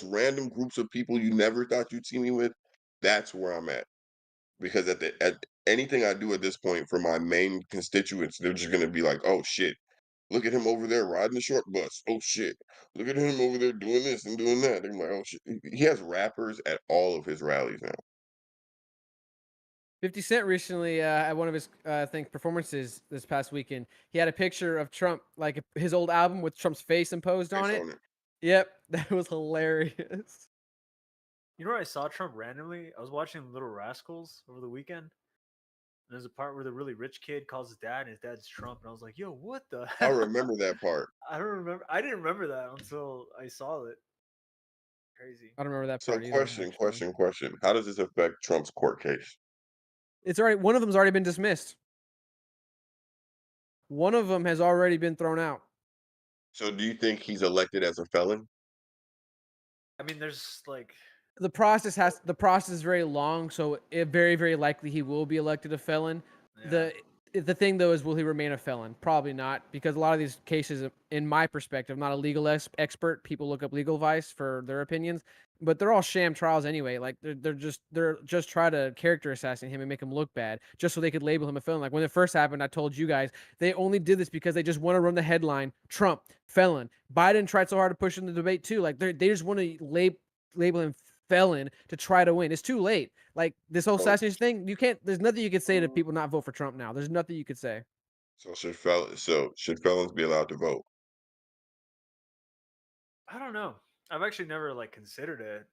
random groups of people you never thought you'd see me with. That's where I'm at. Because at anything I do at this point for my main constituents, they're just gonna be like, "Oh shit, look at him over there riding the short bus. Oh shit, look at him over there doing this and doing that." They're like, "Oh shit." He has rappers at all of his rallies now. 50 Cent recently, at one of his, I think, performances this past weekend, he had a picture of Trump, like his old album with Trump's face imposed on Based it. on it. Yep, that was hilarious. You know where I saw Trump randomly? I was watching Little Rascals over the weekend. And there's a part where the really rich kid calls his dad, and his dad's Trump. And I was like, "Yo, what the I hell?" remember that part. I don't remember. I didn't remember that until I saw it. Crazy. I don't remember that So part either, question, actually. question, question. How does this affect Trump's court case? It's already one of them's already been dismissed. One of them has already been thrown out. So do you think he's elected as a felon? I mean, there's like, The process is very long, so it very, very likely he will be elected a felon. yeah, The thing though is, will he remain a felon? Probably not, because a lot of these cases, in my perspective, I'm not a legal expert. People look up legal advice for their opinions, but they're all sham trials anyway. Like they're just trying to character assassinate him and make him look bad, just so they could label him a felon. Like when it first happened, I told you guys they only did this because they just want to run the headline: Trump felon. Biden tried so hard to push in the debate too. Like they just want to label him felon to try to win. It's too late. Like this whole So, assassination thing, you can't. There's nothing you could say to people not vote for Trump now. There's nothing you could say. should felons be allowed to vote? I don't know. I've actually never like considered it.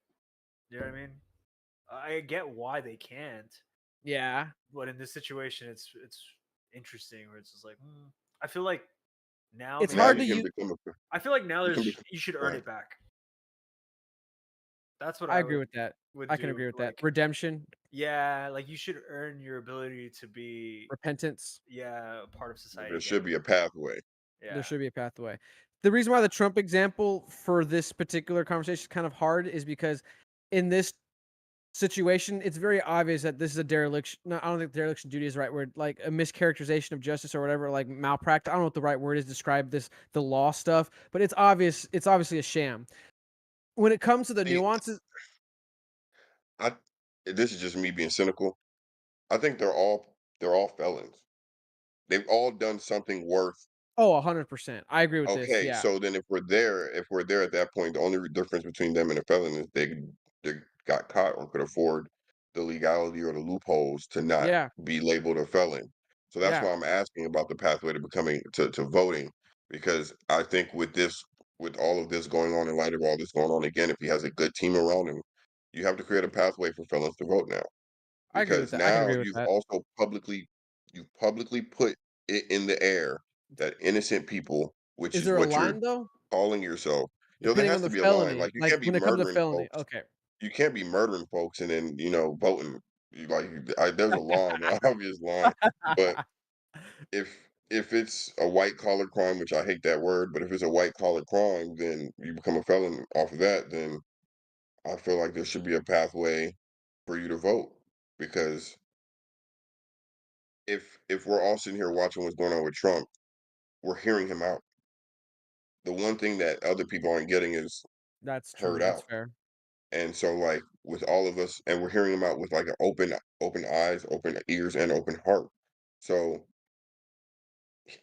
You know what I mean? I get why they can't, Yeah, but in this situation, it's interesting where it's just like, I feel like now it's Now hard maybe to he can use. become a I feel like now he can there's become you should go earn ahead. it back. That's what I I agree with that. would I can do. agree with that. Like, Redemption, yeah, like you should earn your ability to be, repentance. yeah, a part of society There again. should be a pathway. There Yeah. should be a pathway. The reason why the Trump example for this particular conversation is kind of hard is because in this situation, it's very obvious that this is a dereliction. No, I don't think dereliction duty is the right word. Like a mischaracterization of justice or whatever, like malpractice. I don't know what the right word is to describe the law stuff, but it's obvious. It's obviously a sham. When it comes to the See, nuances, I this is just me being cynical. I think they're all felons. They've all done something worth. oh, 100%. I agree with this. Okay, Yeah, so then if we're there at that point, the only difference between them and a felon is they got caught or could afford the legality or the loopholes to not yeah, be labeled a felon. So that's yeah. why I'm asking about the pathway to becoming to voting, because I think with all of this going on, in light of all this going on again, if he has a good team around him, you have to create a pathway for felons to vote now. I agree with Because that. I can now agree with that. you've publicly put it in the air that innocent people, which Is is there a what you're line though? calling yourself. There Depending has on to the be a line. felony, Like you like can't be when it comes to murdering felony. folks. Okay. You can't be murdering folks and then voting. There's a line, an obvious line. But if it's a white collar crime, which I hate that word, but if it's a white collar crime, then you become a felon off of that. Then I feel like there should be a pathway for you to vote, because if we're all sitting here watching what's going on with Trump, we're hearing him out. The one thing that other people aren't getting is That's heard true. That's out. fair. And so like with all of us, and we're hearing him out with like an open eyes, open ears, and open heart. So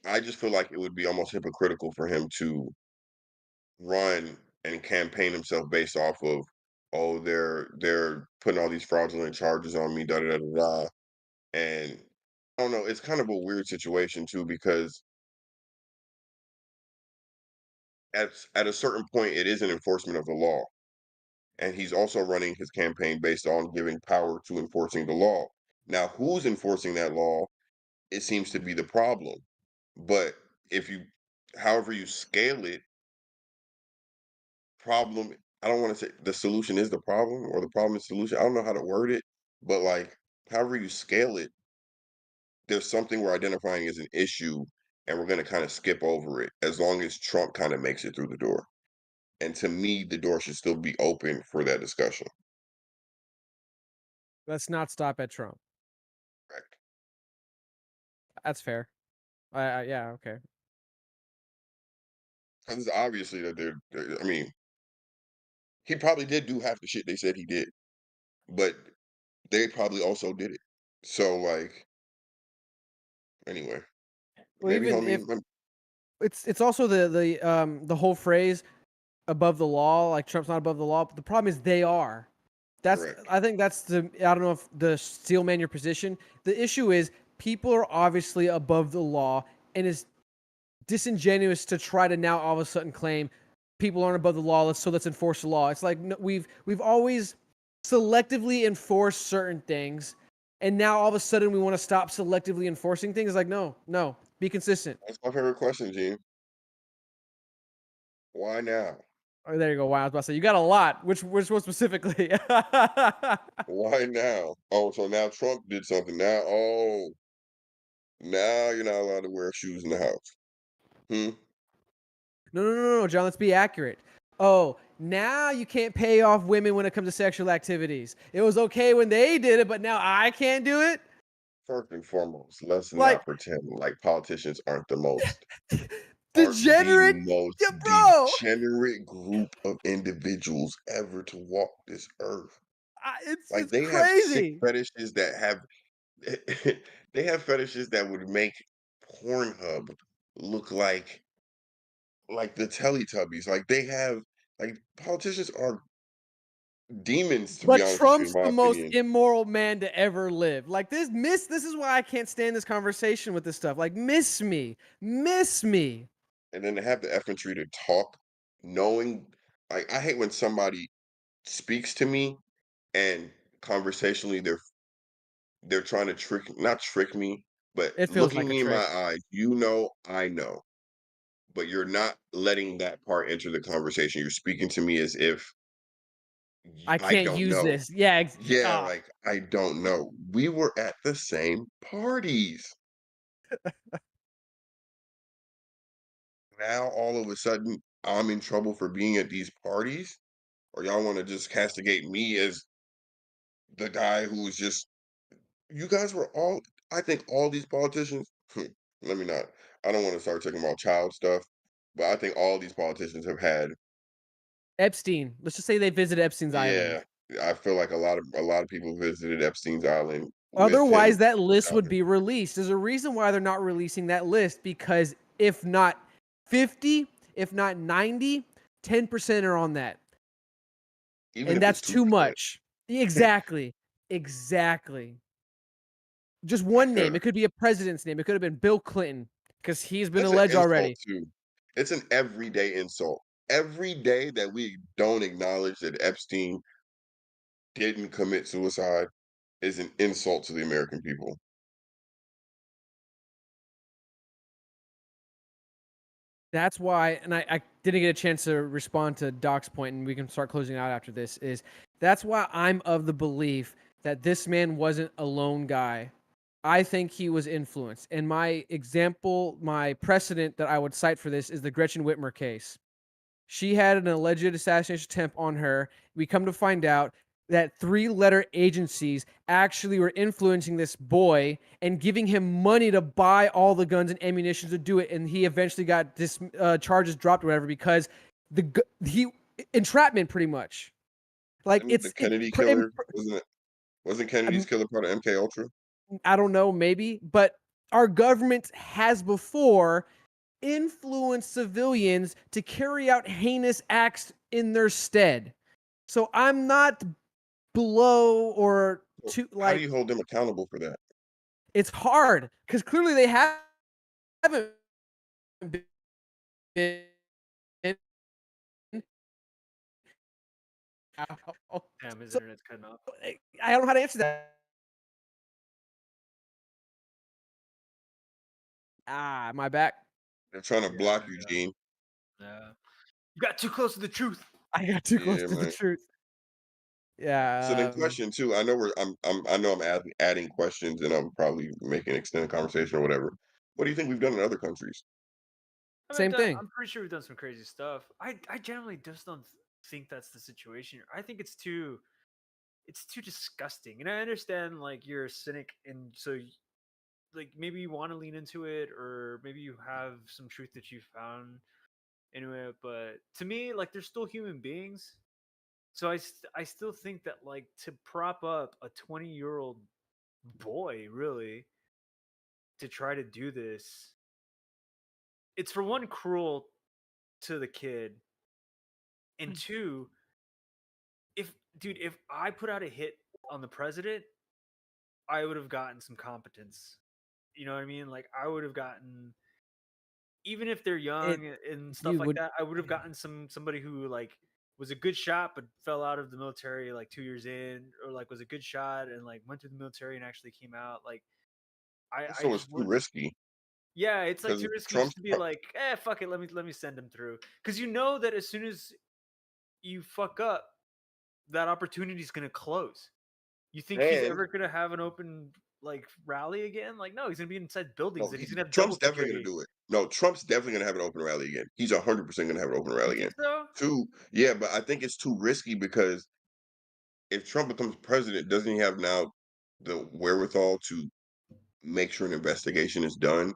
I just feel like it would be almost hypocritical for him to run and campaign himself based off of, oh, they're putting all these fraudulent charges on me, da da da da. Da. And I don't know, it's kind of a weird situation too, because at a certain point, it is an enforcement of the law, and he's also running his campaign based on giving power to enforcing the law. Now, who's enforcing that law? It seems to be the problem. But if you, however you scale it, problem. I don't want to say the solution is the problem or the problem is solution. I don't know how to word it, but like however you scale it, there's something we're identifying as an issue, and we're going to kind of skip over it as long as Trump kind of makes it through the door. And to me, the door should still be open for that discussion. Let's not stop at Trump. Correct. That's fair. Yeah, okay. Because obviously that I mean, he probably did do half the shit they said he did, but they probably also did it. So like, anyway, Well, maybe even if homie, it's also the whole phrase above the law, like Trump's not above the law, but the problem is they are. correct. I think that's I don't know if the steel man your position. The issue is people are obviously above the law, and it's disingenuous to try to now all of a sudden claim people aren't above the law. Let's enforce the law. It's like we've always selectively enforced certain things, and now all of a sudden we want to stop selectively enforcing things. Like no, be consistent. That's my favorite question, Gene. Why now? Oh, there you go. Wow, I was about to say you got a lot. Which one specifically? Why now? Oh, so now Trump did something. Now, oh, now you're not allowed to wear shoes in the house. Hmm. No, John. Let's be accurate. Oh, now you can't pay off women when it comes to sexual activities. It was okay when they did it, but now I can't do it. First and foremost, let's Like not pretend like politicians aren't the degenerate, most yeah, bro. degenerate group of individuals ever to walk this earth. Like It's they have sick crazy. fetishes that have they have fetishes that would make Pornhub look like the Teletubbies. Like they have like politicians are demons, to be But honest with you, in Trump's my the most opinion. immoral man to ever live. Like this is why I can't stand this conversation with this stuff. Like miss me. And then to have the effrontery to talk, knowing like I hate when somebody speaks to me and conversationally they're trying to not trick me, but It feels looking like a me in my trick. eyes, you know, I know, but you're not letting that part enter the conversation. You're speaking to me as if I I can't don't use know. this. Yeah, Yeah, like I don't know. We were at the same parties. Now all of a sudden I'm in trouble for being at these parties, or y'all want to just castigate me as the guy who was just you guys were all I think all these politicians let me not I don't want to start talking about child stuff, but I think all these politicians have had Epstein. Let's just say they visited Epstein's island. yeah, I feel like a lot of people visited Epstein's island with Otherwise, him, that list without would him. be released. There's a reason why they're not releasing that list because if not 50, if not 90, 10% are on that. Even And if it's that's too 2%. much. Exactly. Just one name. It could be a president's name. It could have been Bill Clinton because he's been That's an alleged insult already. too. It's an everyday insult. Every day that we don't acknowledge that Epstein didn't commit suicide is an insult to the American people. That's why, and I didn't get a chance to respond to Doc's point, and we can start closing out after this, is that's why I'm of the belief that this man wasn't a lone guy. I think he was influenced. And my example, my precedent that I would cite for this is the Gretchen Whitmer case. She had an alleged assassination attempt on her. We come to find out that 3-letter agencies actually were influencing this boy and giving him money to buy all the guns and ammunition to do it. And he eventually got charges dropped or whatever because he entrapment pretty much. Like Didn't the Kennedy killer wasn't Kennedy's killer part of MK Ultra? I don't know, maybe, but our government has before influenced civilians to carry out heinous acts in their stead. So I'm not below or So too how do like you hold them accountable for that? it's hard because clearly they haven't been Damn, his So internet's cutting off. I don't know how to answer that. Am I back? They're trying to Yeah, block yeah, Eugene. yeah. You got too close to the truth. I got too close Yeah, to the man. truth. So then, Yeah. question two. I know I know I'm adding questions, and I'm probably making an extended conversation or whatever. What do you think we've done in other countries? I mean, Same thing. I'm pretty sure we've done some crazy stuff. I generally just don't think that's the situation. I think it's too disgusting. And I understand like you're a cynic, and so like maybe you want to lean into it, or maybe you have some truth that you found anyway. But to me, like they're still human beings. So I still think that like to prop up a 20-year-old boy really to try to do this, it's for one cruel to the kid, and two, if I put out a hit on the president, I would have gotten some competence. You know what I mean? Like I would have gotten, even if they're It young and stuff you like would that, I would have gotten somebody who like was a good shot but fell out of the military like 2 years in, or like was a good shot and like went through the military and actually came out. Like I So just it's too would. risky Yeah, it's like because too risky Trump's just to be like, fuck it, let me send him through, because you know that as soon as you fuck up, that opportunity's gonna close. You think he's and ever gonna have an open like rally again? Like, no, he's gonna be inside buildings no, and he's gonna have double Trump's definitely going to security. do it. No, Trump's definitely going to have an open rally again. He's 100% going to have an open You rally again. think so? Two, yeah, but I think it's too risky because if Trump becomes president, doesn't he have now the wherewithal to make sure an investigation is done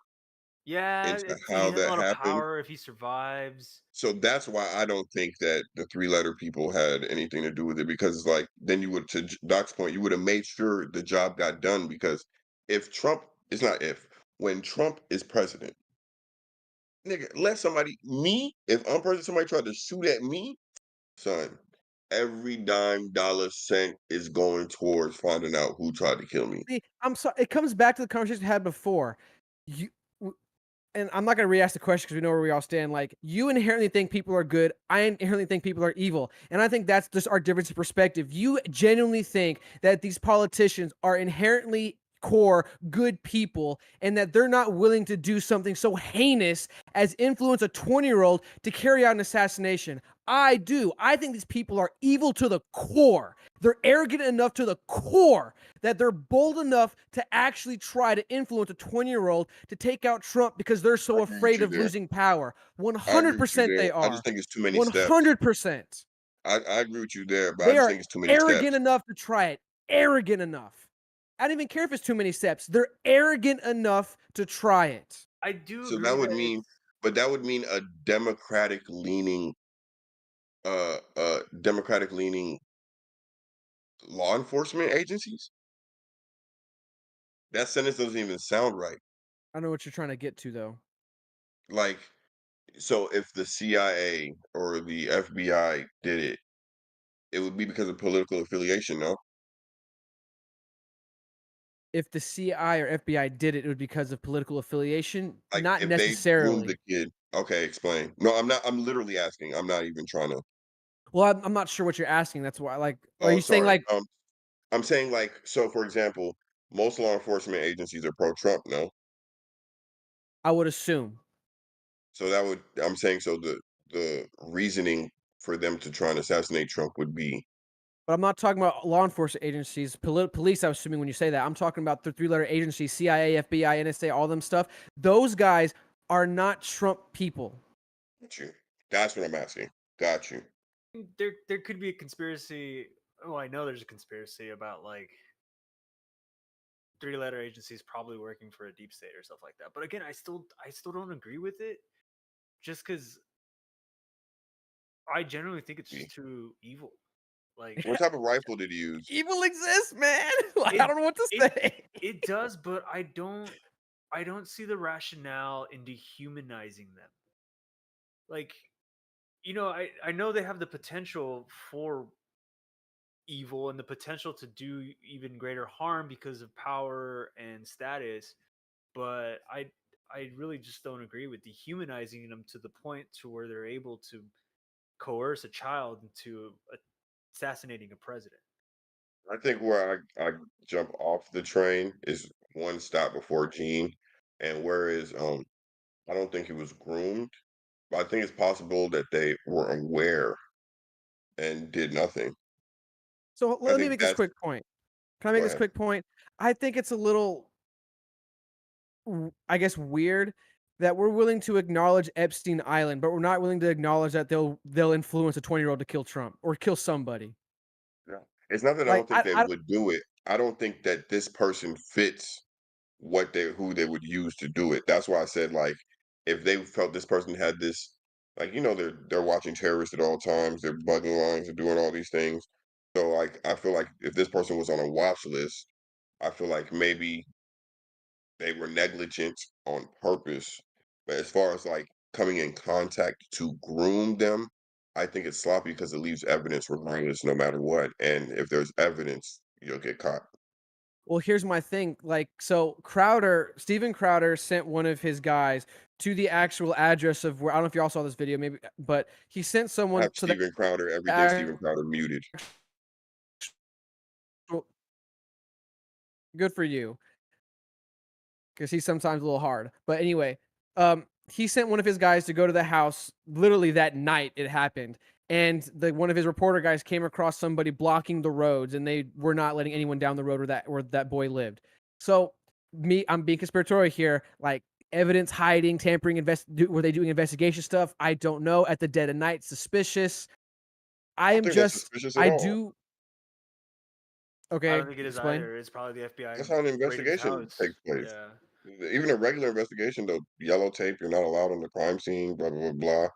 Yeah, into it's like he how has a that lot of happened? power if he survives. So that's why I don't think that the three-letter people had anything to do with it, because it's like then you would, to Doc's point, you would have made sure the job got done, because if Trump, it's not if, when Trump is president, nigga, let somebody, me, if I'm president, somebody tried to shoot at me, son, every dime, dollar, cent is going towards finding out who tried to kill me. see, I'm sorry. It comes back to the conversation we had before. You and I'm not gonna re-ask the question because we know where we all stand. Like, you inherently think people are good. I inherently think people are evil, and I think that's just our difference of perspective. You genuinely think that these politicians are inherently core good people, and that they're not willing to do something so heinous as influence a 20-year-old to carry out an assassination. I do. I think these people are evil to the core. They're arrogant enough to the core that they're bold enough to actually try to influence a 20-year-old to take out Trump because they're I so agree with afraid you of there. losing power. I agree with you 100% there. they I just are. think it's too many steps. 100%. I agree with you there, but I They just are think it's too many arrogant steps. enough to try it. Arrogant enough. I don't even care if it's too many steps. They're arrogant enough to try it. I do So agree that would that mean, it's but that would mean a democratic leaning law enforcement agencies. That sentence doesn't even sound right. I know what you're trying to get to, though. Like, so if the CIA or the FBI did it, it would be because of political affiliation, no? If the CI or FBI did it, it would be because of political affiliation. Like Not if they groomed the necessarily. kid. Okay, explain. No, I'm not. I'm literally asking. I'm not even trying to. Well, I'm not sure what you're asking. That's why. Like, are Oh, you saying sorry. like I'm saying like, so for example, most law enforcement agencies are pro-Trump, no? I would assume? So that would, I'm saying, so the reasoning for them to try and assassinate Trump would be, But I'm not talking about law enforcement agencies, police. I'm assuming when you say that, I'm talking about the three-letter agencies: CIA, FBI, NSA, all them stuff. Those guys are not Trump people. got you. That's what I'm asking. Got you. there could be a conspiracy. Oh, I know there's a conspiracy about like three-letter agencies probably working for a deep state or stuff like that. But again, I still don't agree with it, just because I generally think it's just too evil. Like What type of rifle did he use? Evil exists, man. Like, I it don't know what to it say. it does, but I don't see the rationale in dehumanizing them. Like, I know they have the potential for evil and the potential to do even greater harm because of power and status, but I really just don't agree with dehumanizing them to the point to where they're able to coerce a child into assassinating a president. I think where I jump off the train is one stop before Gene, and whereas I don't think he was groomed, but I think it's possible that they were aware and did nothing. So I let me think make this that's quick point. Can I make go this ahead. quick point? I think it's a little, I guess, weird that we're willing to acknowledge Epstein Island, but we're not willing to acknowledge that they'll influence a 20-year-old to kill Trump or kill somebody. Yeah. It's not that I Like don't think they would do it. I don't think that this person fits who they would use to do it. That's why I said like if they felt this person had this like they're watching terrorists at all times, they're bugging lines and doing all these things. So like I feel like if this person was on a watch list, I feel like maybe they were negligent on purpose. But as far as like coming in contact to groom them, I think it's sloppy because it leaves evidence regardless, no matter what. And if there's evidence, you'll get caught. Well, here's my thing. Like, so Steven Crowder sent one of his guys to the actual address of where I don't know if y'all saw this video, maybe, but he sent I someone have to the Steven Crowder, everything actual. Steven Crowder muted. Good for you, because he's sometimes a little hard. But anyway, he sent one of his guys to go to the house literally that night it happened, and one of his reporter guys came across somebody blocking the roads, and they were not letting anyone down the road where that boy lived. So I'm being conspiratorial here, like evidence hiding, tampering, were they doing investigation stuff? I don't know. At the dead of night, suspicious. I I don't am think that's just suspicious at I all. do I okay. don't think it is Explain. either. It's probably the FBI That's how an raiding his investigation house. takes place. Yeah. Even a regular investigation, though, yellow tape, you're not allowed on the crime scene, blah blah blah blah.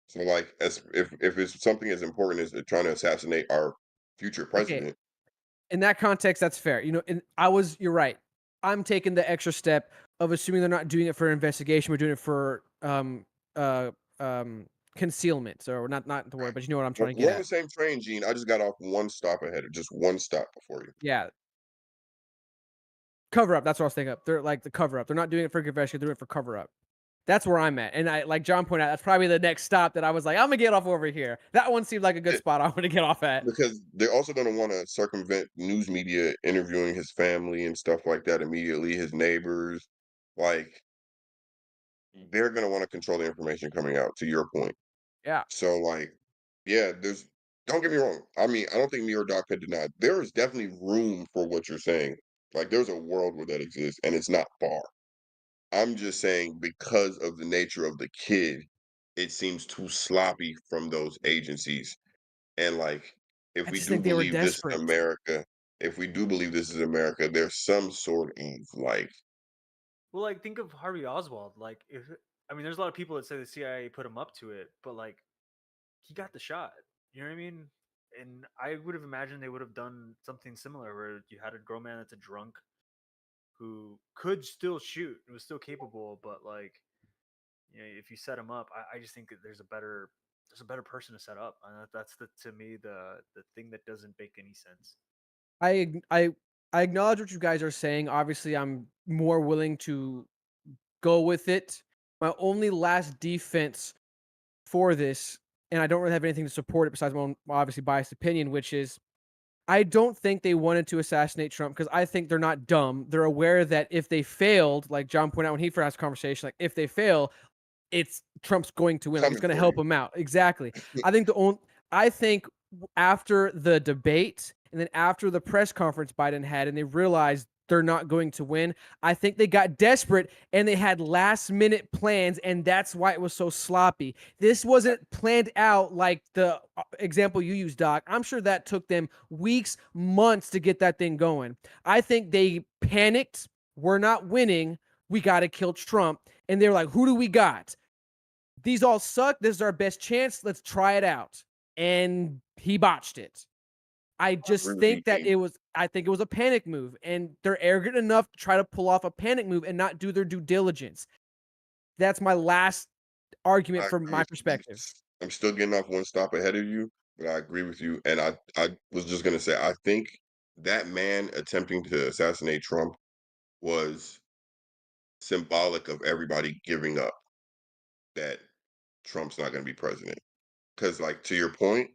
So like, as if it's something as important as trying to assassinate our future Okay, president, in that context, that's fair. And you're right. I'm taking the extra step of assuming they're not doing it for investigation, we're doing it for uh concealment. So not the word, but you know what I'm trying to get we're on the at. same train, Gene. I just got off one stop ahead, just one stop before you. Yeah, cover up. That's what I was thinking of. They're like the cover up. They're not doing it for investigation, they're doing it for cover up. That's where I'm at. And I like John pointed out, that's probably the next stop that I was like, I'm gonna get off over here. That one seemed like a good spot I want to get off at. Because they're also going to want to circumvent news media interviewing his family and stuff like that immediately, his neighbors. Like, they're going to want to control the information coming out, to your point. Yeah. So, like, yeah, don't get me wrong. I mean, I don't think New York Doc could deny. There is definitely room for what you're saying. Like, there's a world where that exists, and it's not far. I'm just saying, because of the nature of the kid, it seems too sloppy from those agencies. And like, if I we just do think they were believe this is desperate. America, if we do believe this is America, there's some sort of like, Well, like think of Harvey Oswald. Like if I mean, there's a lot of people that say the CIA put him up to it, but like he got the shot. You know what I mean? And I would have imagined they would have done something similar, where you had a grown man that's a drunk who could still shoot and was still capable, but like if you set him up, I just think that there's a better person to set up. And that's to me the thing that doesn't make any sense. I ag- I I acknowledge what you guys are saying. Obviously, I'm more willing to go with it. My only last defense for this, and I don't really have anything to support it besides my own obviously biased opinion, which is I don't think they wanted to assassinate Trump because I think they're not dumb. They're aware that if they failed, like John pointed out when he first had the conversation, like if they fail, it's Trump's going to win. Like it's coming going to for help you. him out. Exactly. I think after the debate and then after the press conference Biden had, and they realized they're not going to win, I think they got desperate and they had last minute plans, and that's why it was so sloppy. This wasn't planned out like the example you used, Doc. I'm sure that took them weeks, months to get that thing going. I think they panicked. We're not winning. We got to kill Trump. And they're like, who do we got? These all suck. This is our best chance. Let's try it out. And he botched it. I I agree just with you, think that Gene. I think it was a panic move, and they're arrogant enough to try to pull off a panic move and not do their due diligence. That's my last argument I from agree my with you. perspective. I'm still getting off one stop ahead of you, but I agree with you. And I was just gonna say, I think that man attempting to assassinate Trump was symbolic of everybody giving up that Trump's not gonna be president. Because, like, to your point,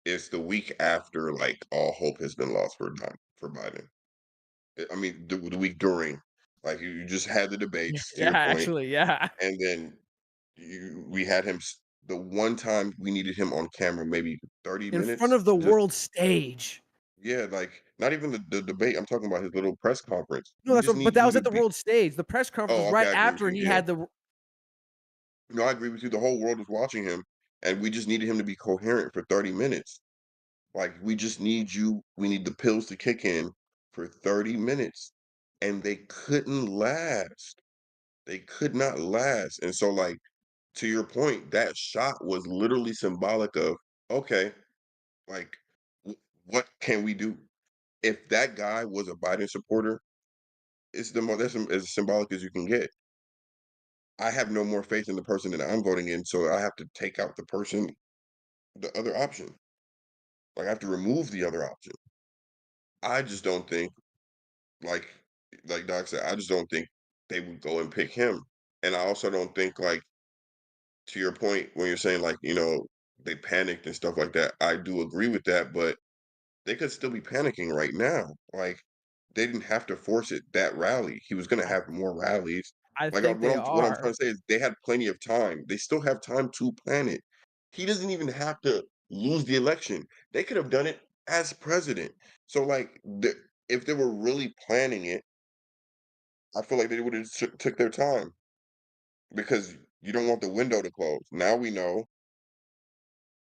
it's the week after like all hope has been lost for Biden. I mean, the week during, like you just had the Yeah, debates to yeah, your point, actually, yeah. and then we had him the one time we needed him on camera, maybe 30 In front minutes. of the Just world stage. yeah, like not even the debate. I'm talking about his little press conference. No, We that's just what, but need that you was to at the be. world stage. The press conference was Oh, okay, right I agree with after you. he Yeah, had the. no, I agree with you. The whole world was watching him, and we just needed him to be coherent for 30 minutes. Like we just need you. We need the pills to kick in for 30 minutes, and they couldn't last. They could not last. And so, like, to your point, that shot was literally symbolic of, okay, like, what can we do? If that guy was a Biden supporter, it's that's as symbolic as you can get. I have no more faith in the person that I'm voting in, so I have to take out the other option. Like, I have to remove the other option. I just don't think, like, like Doc said, I just don't think they would go and pick him. And I also don't think, like, to your point when you're saying like they panicked and stuff like that, I do agree with that, but they could still be panicking right now. Like they didn't have to force it that rally. He was going to I, have more rallies. I Like think they what I'm are. trying to say is they had plenty of time. They still have time to plan it. He doesn't even have to lose the election. They could have done it as president. So like if they were really planning it, I feel like they would have took their time because you don't want the window to close. Now we know.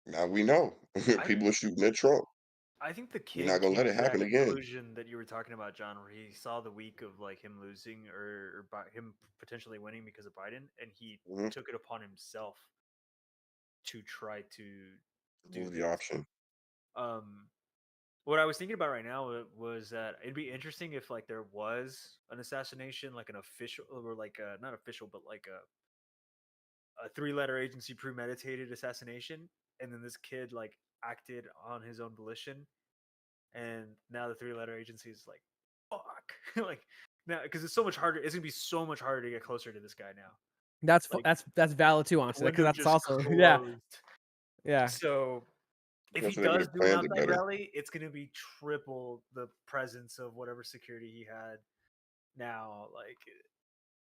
Now we know I people are shooting at Trump. I think the You're not kid gonna came let it to that happen again. conclusion that you were talking about, John, where he saw the week of like him losing or him potentially winning because of Biden, and he Mhm. took it upon himself to try to do Remove the this. option. Um, what I was thinking about right now was that it'd be interesting if like there was an assassination, like an official or like not official, but like a three-letter agency premeditated assassination, and then this kid like acted on his own volition, and now the three-letter agency is like, fuck, like now because it's so much harder. It's gonna be so much harder to get closer to this guy now. Like That's valid too, the honestly, because window that's just also yeah, closed. yeah. So if he Because they would does have do an planned it outside better. rally, it's gonna be triple the presence of whatever security he had now. Like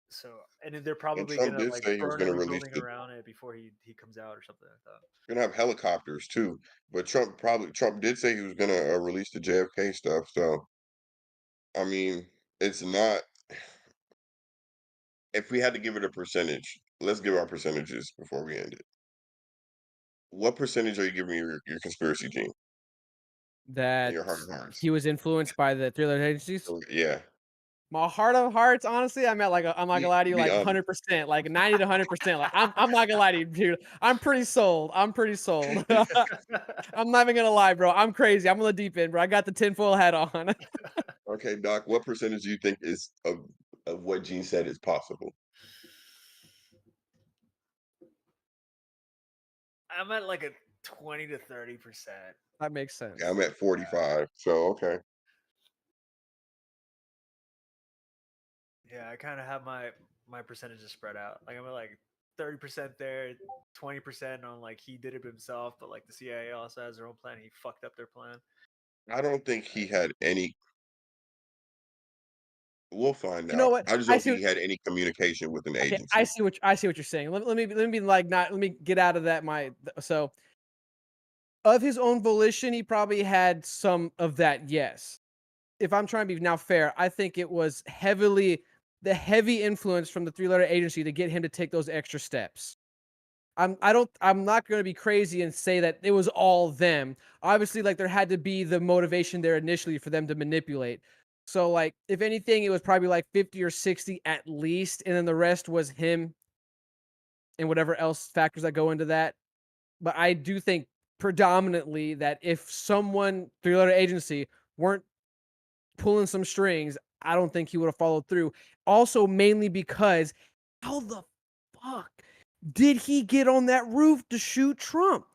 so, and then they're And probably Trump gonna did like say he was burn gonna every release building the around it before he comes out or something like that. gonna have helicopters too. But Trump did say he was gonna release the JFK stuff. So I mean, it's not. If we had to give it a percentage, let's give our percentages before we end it. What percentage are you giving your conspiracy gene in That your heart of hearts? he was influenced by the thriller agencies. Yeah, My heart of hearts, honestly, I'm at like I'm not gonna lie to you, be like honest. 100%, like 90 to 100%. Like I'm not gonna lie to you, dude. I'm pretty sold. I'm pretty sold. I'm not even gonna lie, bro. I'm crazy. I'm on the deep end, bro. I got the tinfoil hat on. Okay, Doc, what percentage do you think is of what Gene said is possible? I'm at like a 20 to 30%. That makes Yeah, sense. I'm at 45. So okay. Yeah, I kind of have my percentages spread out. Like I'm at like 30% there, 20% on like he did it himself, but like the CIA also has their own plan. He fucked up their plan. I don't think he had any. We'll find You know out. what? I just I don't see. think he had any communication with an Okay, agency. I see what you're saying. Let me like not let me get out of that. So of his own volition, he probably had some of that. Yes. If I'm trying to be now fair, I think it was the heavy influence from the three-letter agency to get him to take those extra steps. I'm not going to be crazy and say that it was all them. Obviously, like there had to be the motivation there initially for them to manipulate. So like if anything, it was probably like 50 or 60 at least, and then the rest was him and whatever else factors that go into that. But I do think predominantly that if someone three-letter agency weren't pulling some strings, I don't think he would have followed through. Also, mainly because how the fuck did he get on that roof to shoot Trump?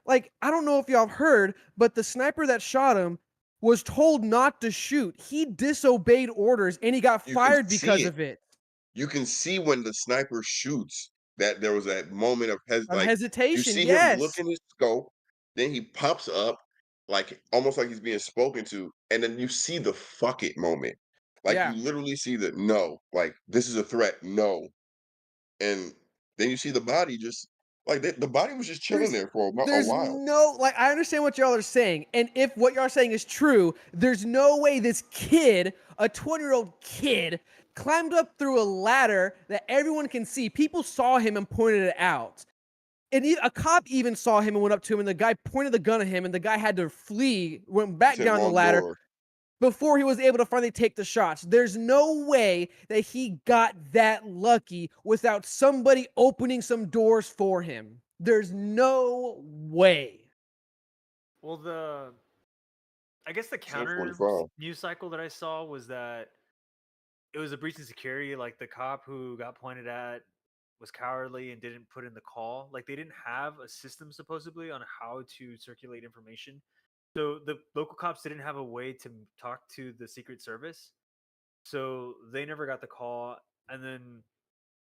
Like, I don't know if y'all have heard, but the sniper that shot him was told not to shoot. He disobeyed orders and he got You can fired see because it. of it. You can see when the sniper shoots that there was that moment of Of like you hesitation, see him look yes. in his scope Then he pops up, like, almost like he's being spoken to, and then you see the "fuck it" moment. Like, you Yeah. literally see the, "No," like, "This is a threat, no." And then you see the body just like, the body was just chilling There's there for a there's while. no like I understand what y'all are saying, and if what y'all are saying is true, there's no way this kid, a 20-year-old kid, climbed up through a ladder that everyone can see. People saw him and pointed it out. And a cop even saw him and went up to him, and the guy pointed the gun at him, and the guy had to flee, went He back said, down the "Wrong ladder door." before he was able to finally take the shots. There's no way that he got that lucky without somebody opening some doors for him. There's no way. Well, I guess the counter 10:45. news cycle that I saw was that it was a breach in security. Like the cop who got pointed at was cowardly and didn't put in the call. Like they didn't have a system supposedly on how to circulate information. So the local cops didn't have a way to talk to the Secret Service. So they never got the call. And then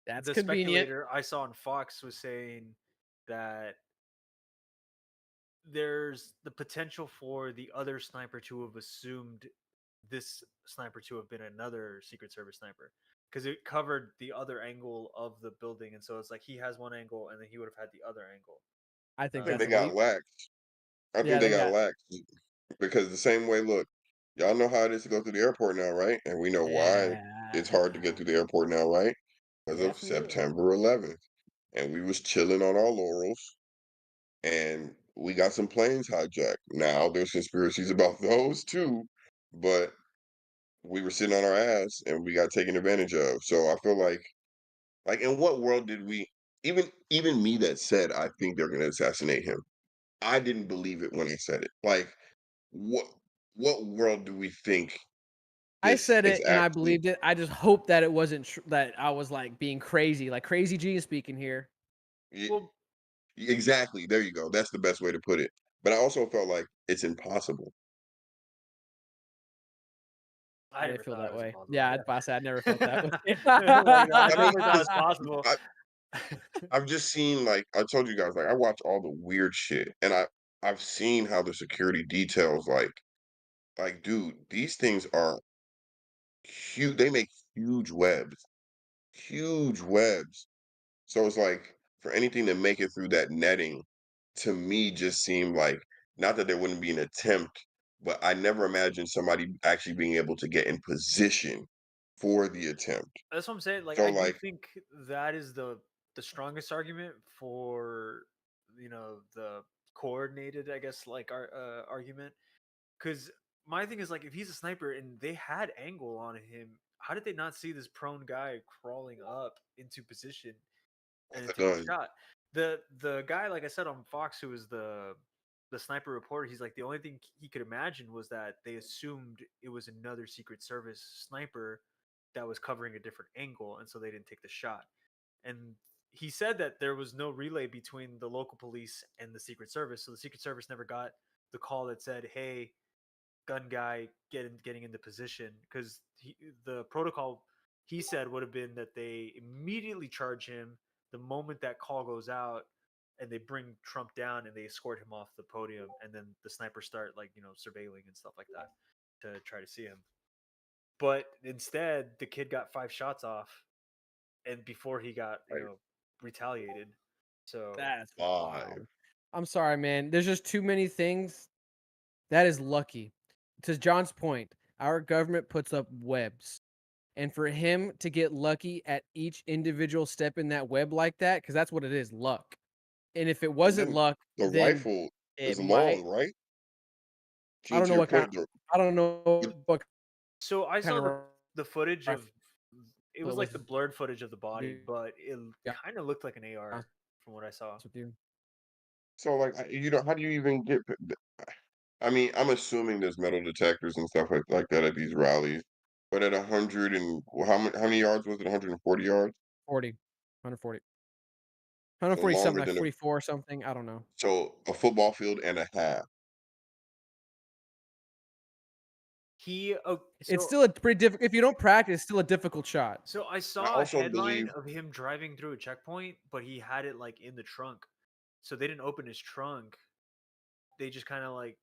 That's the convenient. speculator I saw on Fox was saying that there's the potential for the other sniper to have assumed this sniper to have been another Secret Service sniper because it covered the other angle of the building, and so it's like he has one angle, and then he would have had the other angle. I I think think that's they a got leap. lax. I think Yeah, they they got got. lax because the same way, look, y'all know how it is to go through the airport now, right? And we know why it's Yeah. hard to get through the airport now, right? Because of Yes, we do. September 11th. And we was chilling on our laurels and we got some planes hijacked. Now there's conspiracies about those too, but we were sitting on our ass and we got taken advantage of. So I feel like in what world did we even me that said I think they're gonna assassinate him, I didn't believe it when I said it. Like what what world do we think I this said is it and I actually believed it. I just hope that it wasn't that I was like being crazy, like crazy G speaking here. y- Well, exactly, there you go. That's the best way to put it. But I also felt like it's impossible. I I didn't never feel thought it that was way. impossible. Yeah, I said I never felt that way. Like no, I I mean, definitely thought because it's possible. I've just seen like I told you guys, like I watch all the weird shit and I've seen how the security details like dude, these things are huge. They make huge webs. Huge webs. So it's like for anything to make it through that netting, to me just seemed like not that there wouldn't be an attempt, but I never imagined somebody actually being able to get in position for the attempt. That's what I'm saying. Like So I do like think that is the strongest argument for the coordinated, I guess, like our argument. Because my thing is like if he's a sniper and they had angle on him, how did they not see this prone guy crawling up into position and with then a take the gun, shot? The guy, like I said on Fox, who was the sniper reporter, he's like the only thing he could imagine was that they assumed it was another Secret Service sniper that was covering a different angle, and so they didn't take the shot. And he said that there was no relay between the local police and the Secret Service, so the Secret Service never got the call that said, "Hey, gun guy, getting into position," because the protocol he said would have been that they immediately charge him the moment that call goes out, and they bring Trump down and they escort him off the podium, and then the snipers start like surveilling and stuff like that to try to see him. But instead, the kid got 5 shots off, and before he got like retaliated. So That's five. wild. I'm sorry, man. There's just too many things. That is lucky. To John's point, our government puts up webs. And for him to get lucky at each individual step in that web like that, because that's what it is, luck. And if it And wasn't then luck, the then rifle it is might. long, right? I To don't know your what kind. point, I don't know the what so I kind saw of the footage of rifle it it was like was. the blurred footage of the To body, be but it kind of looked like an honest AR from what I saw. with you. so like how do you even get I mean, I'm assuming there's metal detectors and stuff like that at these rallies. But at 100 and how many yards was it? 140 yards? 40, 140, So 140 something, longer like than a 44 or something. I don't know. so a football field and a half. He oh, It's so still a pretty difficult. If you don't practice, it's still a difficult shot. so I I saw a also headline believe of him driving through a checkpoint, but he had it like in the trunk. So they didn't open his trunk they just kind of like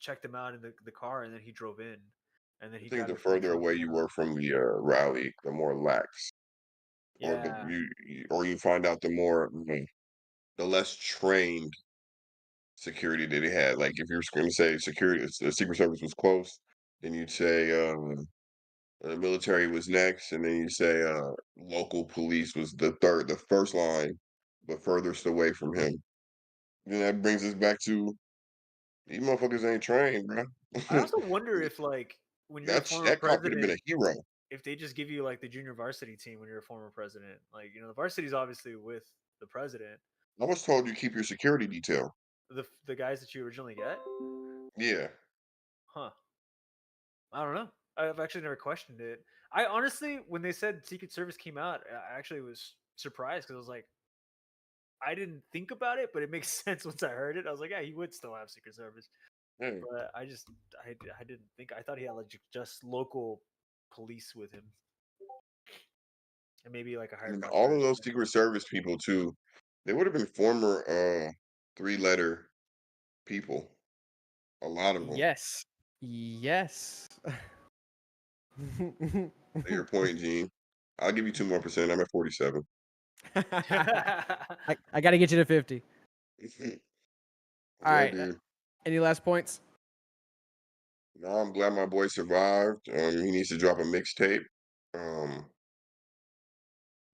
checked him out in the car, and then he drove in, and then I he think got the into the further truck away and you went were out. from the rally, the more lax, or Yeah, or you find out the more the less trained security that they had. Like if you're going to say security, the Secret Service was close, then you'd say the military was next, and then you say local police was the first line, but furthest away from him. Then that brings us back to these motherfuckers ain't trained, bro. I also wonder if like when you're a former That cop could have been president, a hero. if they just give you like the junior varsity team when you're a former president. Like, the varsity's obviously with the president. I was told you keep your security detail. The guys that you originally get? Yeah, Huh. I don't know. I've actually never questioned it. I honestly, when they said Secret Service came out, I actually was surprised because I was like, I didn't think about it, but it makes sense once I heard it. I was like, yeah, he would still have Secret Service. yeah. But I didn't think. I thought he had like just local police with him, and maybe like a hired And gunman all or of those something. Secret Service people too, they would have been former three-letter people. A lot of them. Yes. Yes. To your point, Gene. I'll give you 2 more%. I'm at 47. I got to get you to 50. All Yeah, right. dude. Any last points? No, I'm glad my boy survived. He needs to drop a mixtape. Um,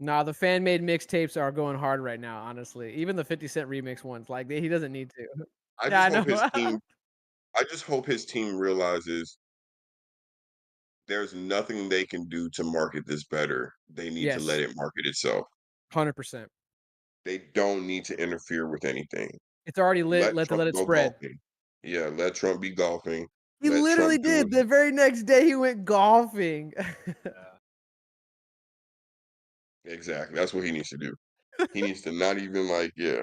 Nah, the fan made mixtapes are going hard right now, honestly. Even the 50 Cent remix ones. Like, he doesn't need to. I Yeah, just I hope his know. team. I just hope his team realizes there's nothing they can do to market this better. They need to let Yes. it market itself. 100%. They don't need to interfere with anything. It's already lit. Let Let Trump it go spread. golfing. Yeah, let Trump be golfing. He Let literally Trump do did. it. The very next day, he went golfing. Yeah. Exactly. That's what he needs to do. He needs to not even like, yeah.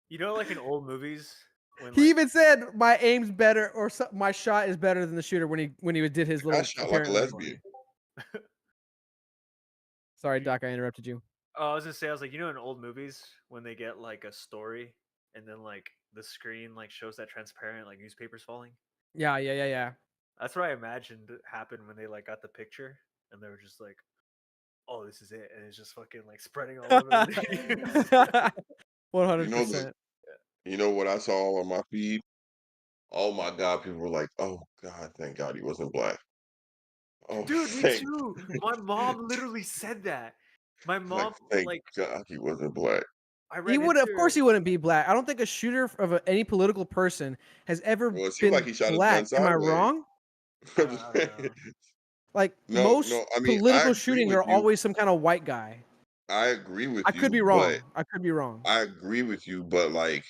Like in old movies when He like even said, "My aim's better, or my shot is better than the shooter." When he did his I little shot like a apparently. that's lesbian. funny. Sorry, Doc, I interrupted you. Oh, I was gonna say, I was like, in old movies when they get like a story and then like the screen like shows that transparent like newspapers falling. Yeah. That's what I imagined happened when they like got the picture and they were just like, "Oh, this is it," and it's just fucking like spreading all over the news. 100%. You know what I saw on my feed? Oh my God, people were like, "Oh God, thank God he wasn't black." Oh, Dude, me thank, too. My mom literally said that. My like, mom, thank like, God he wasn't black. I He ran would, of into. course, he wouldn't be black. I don't think a shooter of any political person has ever Well, it seemed like been he shot his gun black. Am I sideways. wrong? I'm just I don't know. Like no, most no. I mean, I political agree shootings with are you. always some kind of white guy. I agree with I could you, be but wrong. I could be wrong. I agree with you, but like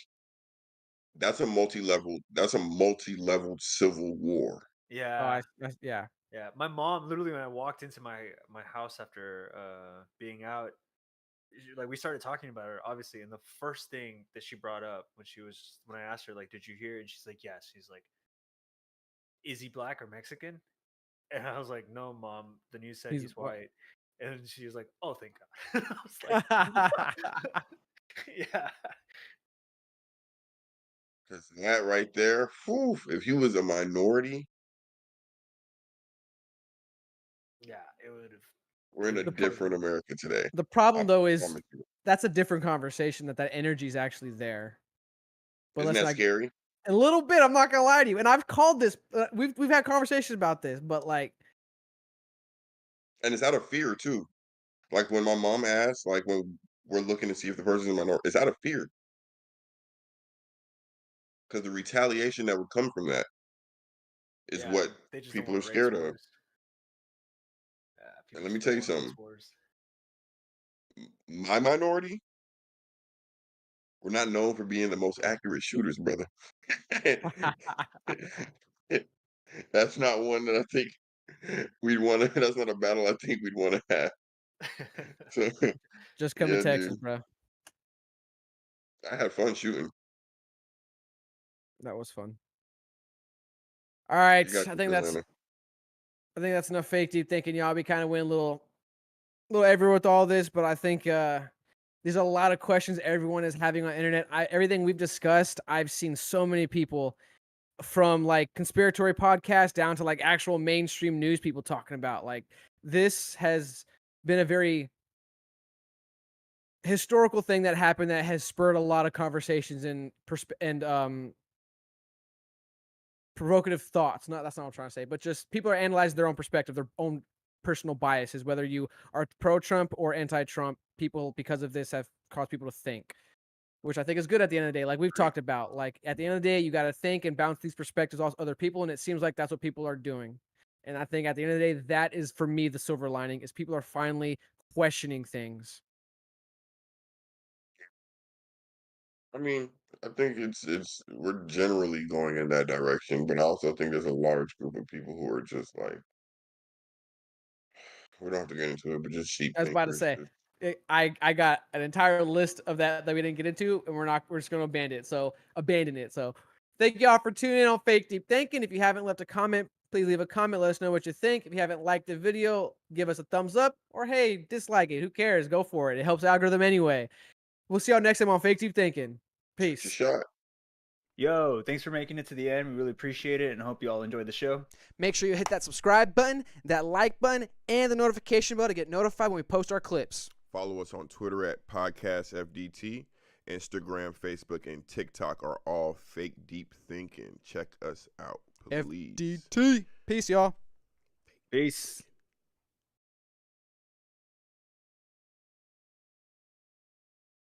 that's a multi-leveled civil war. Oh, Yeah, yeah. yeah. My mom literally when I walked into my house after being out, like we started talking about her obviously, and the first thing that she brought up when I asked her like, "Did you hear?" and she's like, "Yes." She's like, "Is he black or Mexican?" And I was like, "No, mom. The news said He's he's what? white." And she was like, "Oh, thank God." I was like, "What?" Yeah, Because that right there, whew, if he was a minority, yeah. It would have. we're in a The pro- different America today. the I problem though is promise you. that's a different conversation. That energy is actually there. But Isn't let's that not. scary? A little bit. I'm not gonna lie to you. And I've called this. We've had conversations about this, but like, And it's out of fear too. Like when my mom asked, like when we're looking to see if the person's a minority, it's out of fear. Because the retaliation that would come from that is Yeah, what they just don't people are want race scared of. wars. Yeah, And people let me just tell don't you want race something. wars. My minority, we're not known for being the most accurate shooters, brother. That's not one that I think we'd want to. That's not a battle I think we'd want to have. So, just come to yeah, Texas, dude, bro. I had fun shooting. That was fun. All right, You got I to think that's Atlanta. enough fake deep thinking. Y'all be kind of went a little everywhere with all this, but I think There's a lot of questions everyone is having on internet. Everything we've discussed, I've seen so many people from like conspiratory podcasts down to like actual mainstream news people talking about. Like this has been a very historical thing that happened that has spurred a lot of conversations and provocative thoughts. That's not what I'm trying to say, but just people are analyzing their own perspective, their own personal biases, whether you are pro-Trump or anti-Trump. People, because of this, have caused people to think, which I think is good at the end of the day. Like we've talked about, like at the end of the day, you got to think and bounce these perspectives off other people, and it seems like that's what people are doing. And I think at the end of the day, that is for me the silver lining is people are finally questioning things. I mean, I think it's we're generally going in that direction, but I also think there's a large group of people who are just like we don't have to get into it, but just sheep I was about to thinkers. say, I got an entire list of that we didn't get into, and we're just gonna abandon it. So thank y'all for tuning in on Fake Deep Thinking. If you haven't left a comment, please leave a comment. Let us know what you think. If you haven't liked the video, give us a thumbs up, or hey, dislike it. Who cares? Go for it. It helps the algorithm anyway. We'll see y'all next time on Fake Deep Thinking. Shoot your Peace. shot. Yo, thanks for making it to the end. We really appreciate it and hope you all enjoyed the show. Make sure you hit that subscribe button, that like button, and the notification bell to get notified when we post our clips. Follow us on Twitter at PodcastFDT. Instagram, Facebook, and TikTok are all Fake Deep Thinking. Check us out, please. FDT. Peace, y'all. Peace.